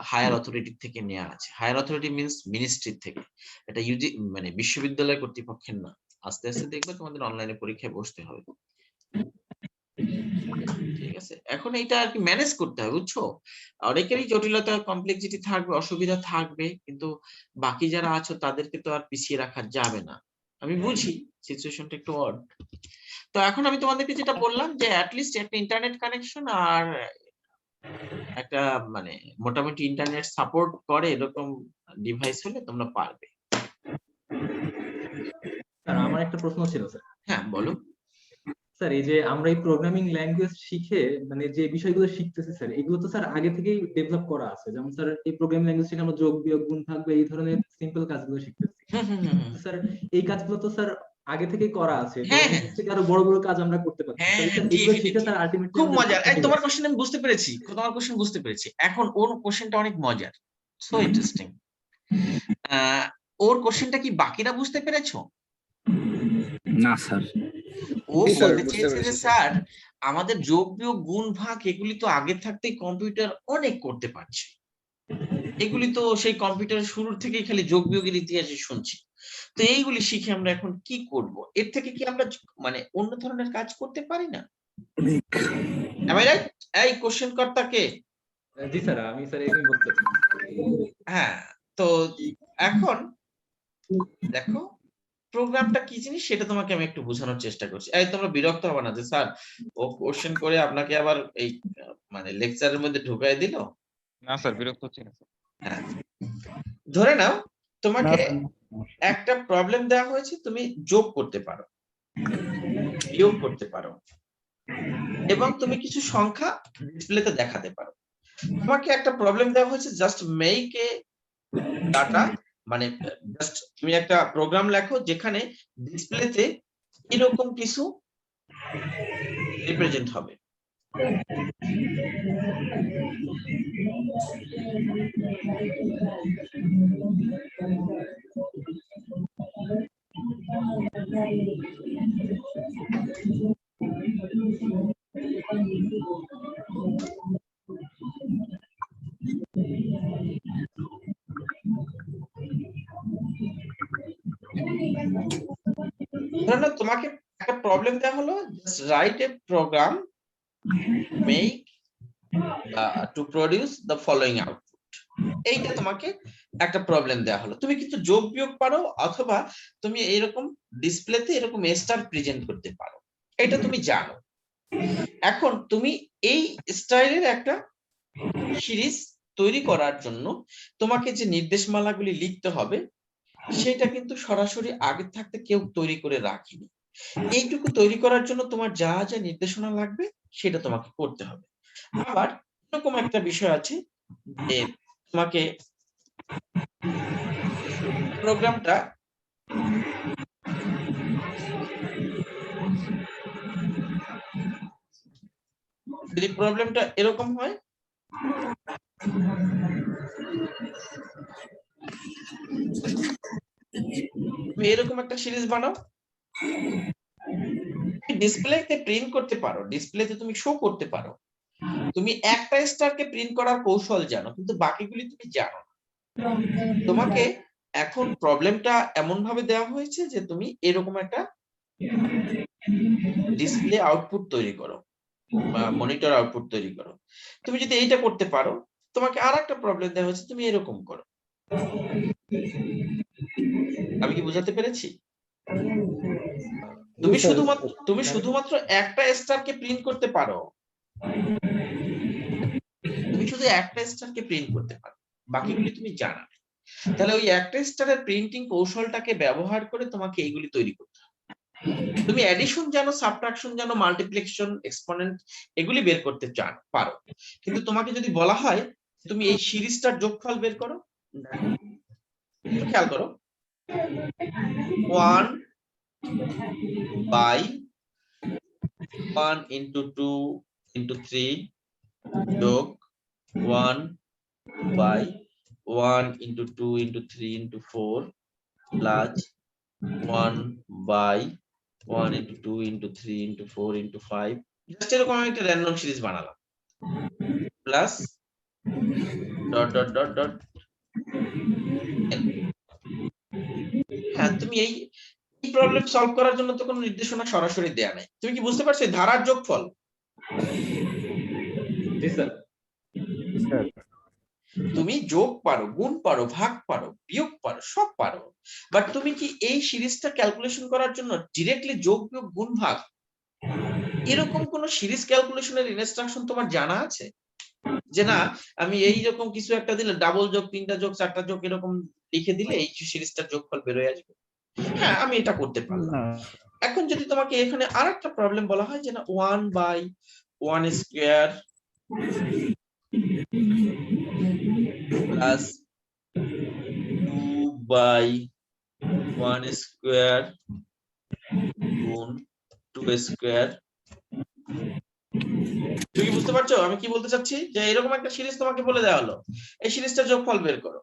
হায়ার অথরিটি থেকে নেওয়া আছে। হায়ার অথরিটি মিন্স মিনিস্ট্রি থেকে, এটা মানে বিশ্ববিদ্যালয় কর্তৃপক্ষের না। আস্তে আস্তে দেখবে তোমাদের অনলাইনে পরীক্ষায় বসতে হবে। ঠিক আছে, এখন এইটা আর কি ম্যানেজ করতে হবে, বুঝছো? অনেকেরই জটিলতা কমপ্লেক্সিটি থাকবে, অসুবিধা থাকবে, কিন্তু বাকি যারা আছো তাদেরকে তো আর পিছিয়ে রাখা যাবে না। আমি বুঝি সিচুয়েশনটা একটু অড। তো এখন আমি তোমাদেরকে যেটা বললাম যে অ্যাটলিস্ট একটা ইন্টারনেট কানেকশন আর একটা মানে মোটামুটি ইন্টারনেট সাপোর্ট করে এরকম ডিভাইস হলে তোমরা পারবে। স্যার আমার একটা প্রশ্ন ছিল স্যার। হ্যাঁ বলো। স্যার এই যে আমরা এই প্রোগ্রামিং ল্যাঙ্গুয়েজ শিখে মানে যে বিষয়গুলো শিখতেছি স্যার, এগুলো তো স্যার আগে থেকেই ডেভেলপ করা আছে। যেমন স্যার এই প্রোগ্রামিং ল্যাঙ্গুয়েজ শিখে আমরা যোগ বিয়োগ গুণ ভাগ বা এই ধরনের সিম্পল কাজগুলো শিখতেছি। হুম হুম হুম হুম। তো স্যার এই কাজগুলো তো স্যার আগে থেকেই করা আছে, হ্যাঁ, বরং হ্যাঁ। এর থেকে আরো বড় বড় কাজ আমরা করতে পারছি। হ্যাঁ, তাহলে হ্যাঁ, স্যার এগুলো শিখে definitely। স্যার আলটিমেটলি খুব আমাদের মজার। কাজটা এই কি তোমার হবে? কোশ্চেন আমি বুঝতে পেরেছি, তোমার কোশ্চেন বুঝতে পেরেছি। এখন ওর কোশ্চেনটা অনেক মজার, সো ইন্টারেস্টিং। ওর কোশ্চেনটা কি বাকিরা বুঝতে পেরেছো? না স্যার। ও জি স্যার, বলতে বুঝতে চেয়েছে যে পেরেছি স্যার। স্যার আমাদের যোগ বিয়োগ গুণ ভাগ এগুলি তো আগে থাকতেই কম্পিউটার অনেক করতে পারছে, এগুলি তো সেই কম্পিউটারের শুরুর থেকেই খালি যোগ বিয়োগের ইতিহাসে শুনছি। তো এইগুলি শিখে আমরা এখন কি করব? এর থেকে কি আমরা মানে অন্য ধরনের কাজ করতে পারি না? Am I right? এই কোশ্চেন কর্তা কে? জি স্যার, আমি স্যার এরকমই বলতে চাচ্ছি। হ্যাঁ, তো এখন দেখো প্রোগ্রামটা কি জিনিস সেটা তোমাকে আমি একটু বোঝানোর চেষ্টা করছি। এই তোমরা বিরক্ত হবে না যে স্যার ও কোশ্চেন করে আপনাকে আবার এই মানে লেকচারের মধ্যে ঢুকাই দিল। না স্যার, বিরক্ত হচ্ছি না স্যার। হ্যাঁ, ধরে নাও না তোমাকে স্যার, না। একটা প্রবলেম দেওয়া হয়েছে, তুমি যোগ করতে পারো, বিয়োগ করতে পারো এবং তুমি কিছু সংখ্যা ডিসপ্লেতে দেখাতে পারো। তোমাকে একটা প্রবলেম দেওয়া হয়েছে, জাস্ট মেক এ ডাটা, মানে জাস্ট তুমি একটা প্রোগ্রাম লেখো যেখানে ডিসপ্লেতে এরকম কিছু রিপ্রেজেন্ট হবে। ধরো না তোমাকে একটা প্রবলেম দেওয়া হলো, just write a program make to produce the following output. এইটা তোমাকে একটা প্রবলেম দেওয়া হলো, তুমি কিন্তু যোগ বিয়োগ পারো অথবা তুমি এরকম ডিসপ্লেতে এরকম স্টার প্রেজেন্ট করতে পারো, এটা তুমি জানো। এখন তুমি এই স্টাইলের একটা সিরিজ তৈরি করার জন্য তোমাকে যে নির্দেশমালাগুলি লিখতে হবে সেটা কিন্তু সরাসরি আগে থাকতে কেউ তৈরি করে রাখেনি। এইটুকু তৈরি করার জন্য তোমার যা যা নির্দেশনা লাগবে সেটা তোমাকে করতে হবে। আবার এরকম একটা বিষয় আছে যে তোমাকে প্রোগ্রামটা যদি প্রবলেমটা এরকম হয়, তুমি এরকম একটা সিরিজ বানাও, ডিসপ্লেতে প্রিন্ট করতে পারো, ডিসপ্লেতে তুমি শো করতে পারো, তুমি একটা স্টারকে প্রিন্ট করার কৌশল জানো কিন্তু বাকিগুলি তুমি জানো না। তোমাকে এখন প্রবলেমটা এমন ভাবে দেওয়া হয়েছে যে তুমি এরকম একটা ডিসপ্লে আউটপুট তৈরি করো বা মনিটর আউটপুট তৈরি করো। তুমি যদি এইটা করতে পারো, তোমাকে আরেকটা প্রবলেম দেওয়া হয়েছে, তুমি এরকম করো। আমি কি বোঝাতে পেরেছি? তুমি স্যার, শুধুমাত্র একটা স্টারকে প্রিন্ট করতে পারো, তুমি শুধু একটা স্টারকে প্রিন্ট করতে পারো, বাকিগুলি তুমি জানা না। তাহলে ওই একটা স্টারের প্রিন্টিং কৌশলটাকে ব্যবহার করে তোমাকে এইগুলি তৈরি করতে হবে। তুমি অ্যাডিশন জানো, সাবট্রাকশন জানো, মাল্টিপ্লিকেশন, এক্সপোনেন্ট এগুলি বের করতে পারো, কিন্তু তোমাকে যদি বলা হয় তুমি এই সিরিজটার যোগফল বের করো, দেখো একটু খেয়াল করো, 1 by 1 into 2 into 3 যোগ 1 by 1 into 2 into 3 into 4 plus 1 by 1 into 2 into 3 into 4 into 5, just এরকম আমি একটা র্যান্ডম সিরিজ বানালাম, plus dot dot dot dot. হ্যাঁ, তুমি এই প্রবলেম সলভ করার জন্য তো কোনো নির্দেশনা সরাসরি দেয়া নাই। তুমি কি বুঝতে পারছো ধারার যোগফল? জি স্যার। স্যার তুমি যোগ পারো, গুণ পারো, ভাগ পারো, বিয়োগ পারো, সব পারো, বাট তুমি কি এই সিরিজটা ক্যালকুলেশন করার জন্য ডিরেক্টলি যোগ বিয়োগ গুণ ভাগ এরকম কোন সিরিজ ক্যালকুলেশনের ইনস্ট্রাকশন তোমার জানা আছে? যে না আমি এই রকম কিছু একটা দিলে ডাবল যোগ, তিনটা যোগ, চারটা যোগ এরকম লিখে দিলে এই সিরিজটার যোগফল বের হয়ে আসবে। হ্যাঁ, আমি এটা করতে পারলাম। না এখন যদি তোমাকে এখানে আরেকটা প্রবলেম বলা হয় যে না 1/1 স্কয়ার প্লাস 2/1 স্কয়ার গুণ 2 স্কয়ার, তুমি কি বুঝতে পারছো আমি কি বলতে চাচ্ছি? যে এরকম একটা সিরিজ তোমাকে বলে দেওয়া হলো, এই সিরিজটার যোগফল বের করো।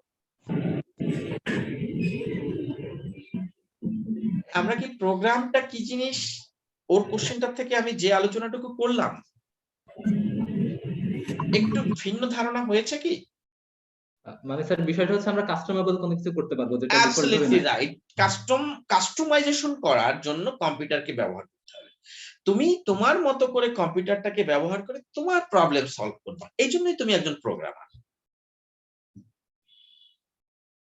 আমরা কি প্রোগ্রামটা কি জিনিস ওর কোশ্চেনটা থেকে আমি যে আলোচনাটুকু করলাম একটু ভিন্ন ধারণা হয়েছে কি? মানে স্যার বিষয়টা হচ্ছে আমরা কাস্টমাইজেবল কোনো কিছু করতে পারবো যেটা ডিফল্ট ভাবে অ্যাবসলিউটলি নাই। রাইট। কাস্টমাইজেশন করার জন্য কম্পিউটারকে ব্যবহার করতে হবে। তুমি তোমার মতো করে কম্পিউটারটাকে ব্যবহার করে তোমার প্রবলেম সলভ করবা, এই জন্যই তুমি একজন প্রোগ্রামার।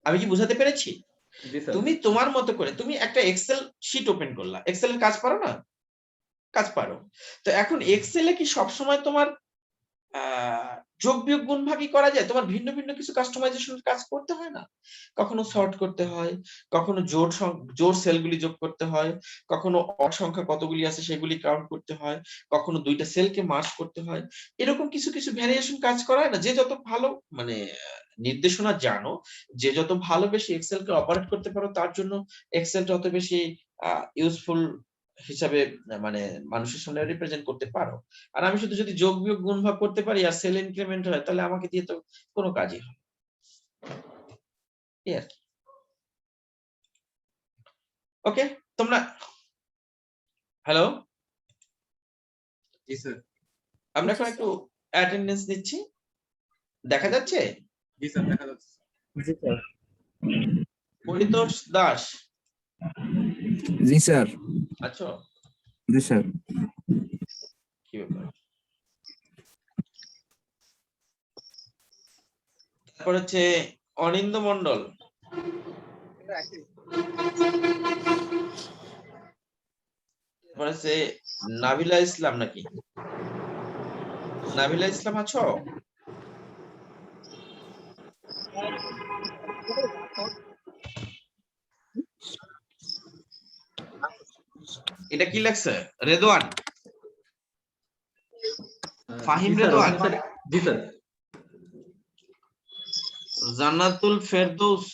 আমি কি বুঝাতে পেরেছি? জি স্যার। তুমি তোমার মতো করে তুমি একটা এক্সেল শীট ওপেন করলা, এক্সেলের কাজ পারো না? কাজ পারো। তো এখন এক্সেলে কি সবসময় তোমার যোগ বিয়োগ গুণ ভাগই করা যায়? তোমার ভিন্ন ভিন্ন কিছু কাস্টমাইজেশন কাজ করতে হয় না? কখনো সর্ট করতে হয়, কখনো জোড় সেলগুলি যোগ করতে হয়, কখনো অড সংখ্যা কতগুলি আছে সেগুলি কাউন্ট করতে হয়, কখনো দুইটা সেলকে মার্জ করতে হয়। এরকম কিছু কিছু ভ্যারিয়েশন কাজ করা হয় না? যে যত ভালো মানে নির্দেশনা জানো, যে যত ভালো বেশি এক্সেলকে অপারেট করতে পারো, তার জন্য এক্সেলটা তত বেশি ইউজফুল হিসাবে মানে মানুষের সামনে রিপ্রেজেন্ট করতে পারো। আর আমি শুধু যদি যোগ বিয়োগ গুণ ভাগ করতে পারি আর সেল ইনক্রিমেন্ট হয়, তাহলে আমাকে দিয়ে তো কোনো কাজই হয় না। এই আর কি। ওকে, তোমরা হ্যালো, জি স্যার। আমরা এখন একটু অ্যাটেন্ডেন্স নিচ্ছি, দেখা যাচ্ছে? জি স্যার, দেখা যাচ্ছে। জি স্যার পরিতোষ দাস জি স্যার। আছো? জি স্যার। কি ব্যাপার? তারপর হচ্ছে অনিন্দ মন্ডল, তারপর হচ্ছে নাবিলা ইসলাম, নাকি নাবিলা ইসলাম আছো? এটা কি লেখছে? রেদওয়ান, ফাহিম জি স্যার, রেদওয়ান, ওখানে স্যার। জি স্যার। জান্নাতুল ফেরদৌস,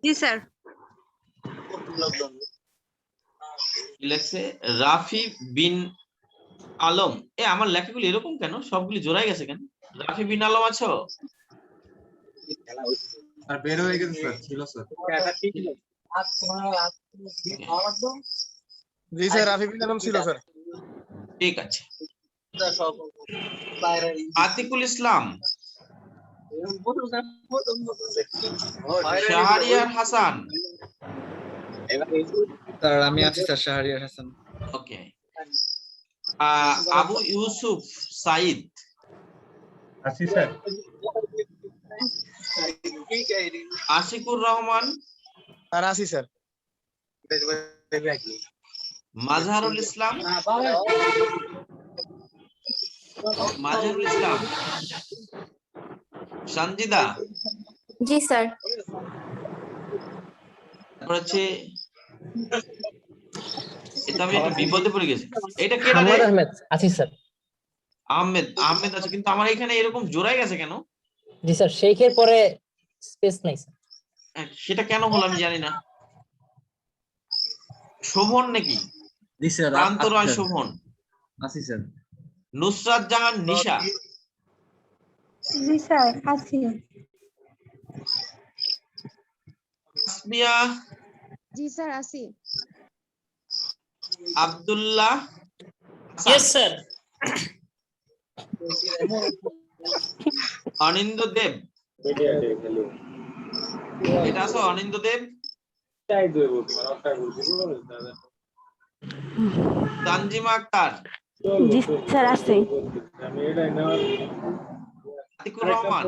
জি স্যার। কি লেখছে? রাফি বিন আলম। আমার লেখাগুলি এরকম কেন? সবগুলি জোড়াই গেছে কেন? রাফি বিন আলম আছো? আর বের হয়ে গেছে স্যার, ছিল স্যার। জি স্যার, রাফি বিন আলম ছিল স্যার। ঠিক আছে। আতিকুল ইসলাম, শাহরিয়ার হাসান। স্যার আমি আছি স্যার, শাহরিয়ার হাসান। ওকে। আবু ইউসুফ সাইদ আছি স্যার। আশিকুর রহমান, আর আছি স্যার। মাজহারুল ইসলাম, মাজহারুল ইসলাম, সঞ্জিদা, জি স্যার। তারপর হচ্ছে এটা আমি একটু বিপদে পড়ে গেছি। এটা কে রে? আহমেদ আছি স্যার। আহমেদ, আহমেদ আছে, কিন্তু আমার এখানে এরকম জোড়াই গেছে কেন? জি স্যার, শেখের পরে স্পেস নাই স্যার। সেটা কেন হলো আমি জানি না। শোভন নাকি? জি স্যার। প্রান্তরায় শোভন, আছি স্যার। নুসরাত জাহান নিশা, জি স্যার আছি। তাসমিয়া, জি স্যার আছি। Abdullah, yes sir. অনিন্দ দেব, এটা আছো? অনিন্দ দেব, তানজিমা আক্তার, জি স্যার আছে। আতিকুর রহমান,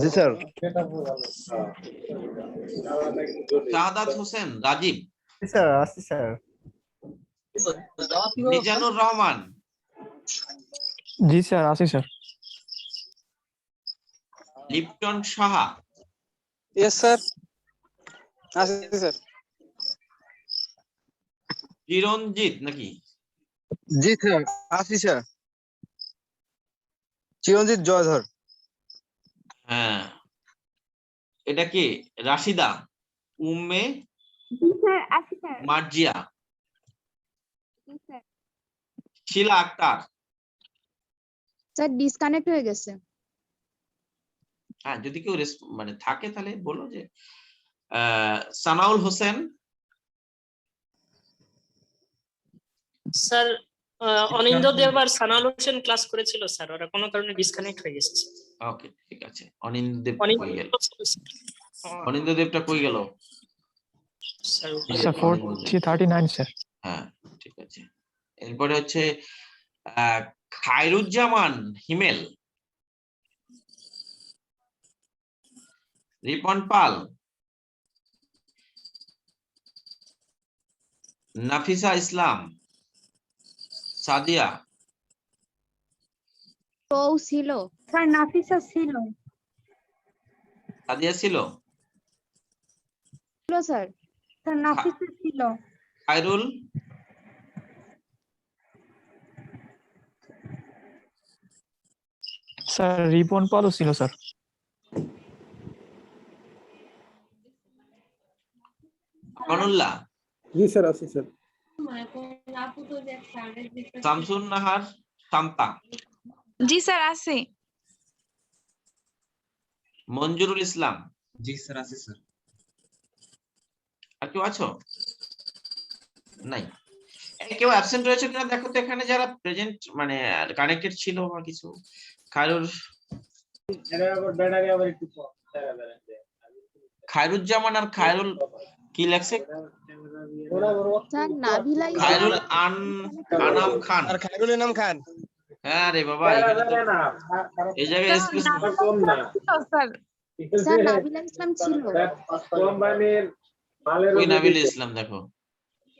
জি স্যার। শাহাদাত হোসেন, রাজীব, জি স্যার আছে স্যার। মিজানুর রহমান, জি স্যার আছে sir. Lipton Saha, yes sir আছে স্যার। চিরঞ্জিত নাকি? জি স্যার আছি স্যার। চিরঞ্জিত জয়ধর। হ্যাঁ, এটা কি? রাশিদা, উম্মে জি স্যার আছে স্যার। মার্জিয়া, জি স্যার। শিলা আক্তার। স্যার ডিসকানেক্ট হয়ে গেছে। হ্যাঁ, যদি কেউ মানে থাকে তাহলে বলো যে সানাউল হোসেন, স্যার অনিন্দ্য দেব আর সানাউল হোসেন ক্লাস করেছিল স্যার, ওরা কোনো কারণে ডিসকানেক্ট হয়ে গেছে। ওকে ঠিক আছে। অনিন্দ্য কই গেল? অনিন্দ্য অনিন্দ্য দেবটা কই গেল? Sir sir 4039 sir. হ্যাঁ ঠিক আছে। এরপরে হচ্ছে খায়রুজ্জামান হিমেল, রিপন পাল, নাফিসা ইসলাম, সাদিয়া। ও ছিল স্যার। নাফিসা ছিল। সাদিয়া ছিল? ছিল স্যার। স্যার নাফিসা ছিল। খায়রুল, স্যার রিপন পালও ছিল স্যার। আমানুল্লাহ, জি স্যার আছে স্যার। শামসুন নাহার, শান্তা, জি স্যার আছে। মঞ্জুরুল ইসলাম। জি স্যার আছে স্যার। আর কেউ আছো? নাই। কেউ অ্যাবসেন্ট রয়েছে কিনা দেখো তো এখানে, যারা প্রেজেন্ট মানে কানেক্টেড ছিল বা কিছু। খায়রুজ্জামান আর খায়রুল কি লেখছে? স্যার নাবিলা খায়রুল ইসলাম। আনাম খান। আর খায়রুল ইনাম খান। হ্যাঁ রে বাবা, এখানে তো এই জায়গায় স্পেস স্যার স্যার নাবিলা ইসলাম ছিল। ওই নাবিল ইসলাম দেখো।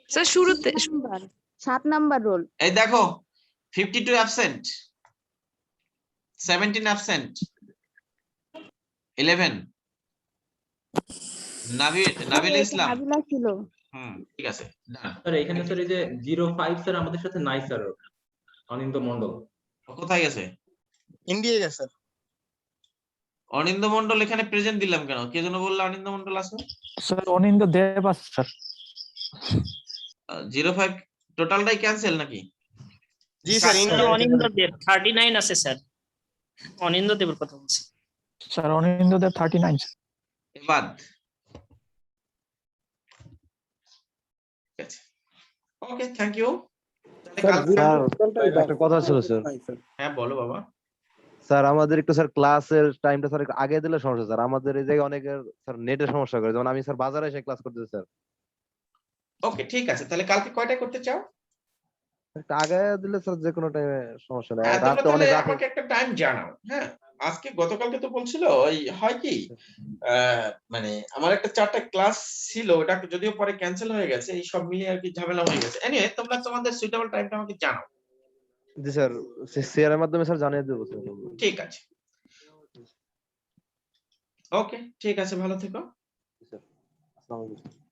স্যার শুরুতে 7 নাম্বার রোল। এই দেখো 52 অ্যাবসেন্ট, 17 অ্যাবসেন্ট, 11 নাবিল ইসলাম। নাবিলা ছিল। ঠিক আছে। স্যার এখানে স্যার এই যে 05 স্যার আমাদের সাথে নাই স্যার, অনিন্দ মণ্ডল। কোথায় গেছে? ইন্ডিয়া গেছে স্যার। অনিন্দ মণ্ডল এখানে প্রেজেন্ট দিলাম কেন? কে যেন বললো অনিন্দ মণ্ডল আছে? স্যার অনিন্দ দেব আছে স্যার। 05 টোটালটাই ক্যান্সেল নাকি? জি স্যার ইন্ডিয়া। অনিন্দ্য দেব 39 আছে স্যার। অনিন্দ্য দেবের কথা বলছি স্যার। অনিন্দ দেব 39 স্যার। এবার ওকে, থ্যাংক ইউ। একটা কথা ছিল স্যার। হ্যাঁ বলো বাবা। স্যার আমাদের একটু স্যার ক্লাসের টাইমটা স্যার আগে দিলে সমস্যা স্যার। আমাদের এই জায়গায় অনেকের স্যার নেটের সমস্যা করে, যেমন আমি স্যার বাজারে এসে ক্লাস করতেছি স্যার। ওকে ঠিক আছে, তাহলে কালকে কয়টায় করতে চাও? একটু আগে দিলে স্যার যে কোনো টাইমে সমস্যা নেই। তোমরা রাতে তাহলে অনেক রাতে। আমাকে একটা টাইম জানাও। হ্যাঁ, আজকে গতকালকে তো বলছিল ওই হয় কি মানে আমার একটা 4টা ক্লাস ছিল, ওটা যদিও পরে ক্যান্সেল হয়ে গেছে, এই সব মিলিয়ে আর কি ঝামেলা হয়ে গেছে। এনিওয়ে তোমরা তোমাদের সুইটেবল টাইমটা আমাকে জানাও। জি স্যার, শেয়ারের মাধ্যমে স্যার জানিয়ে দেবো স্যার। ঠিক আছে, ওকে ঠিক আছে, ভালো থেকো। আসসালামু আলাইকুম।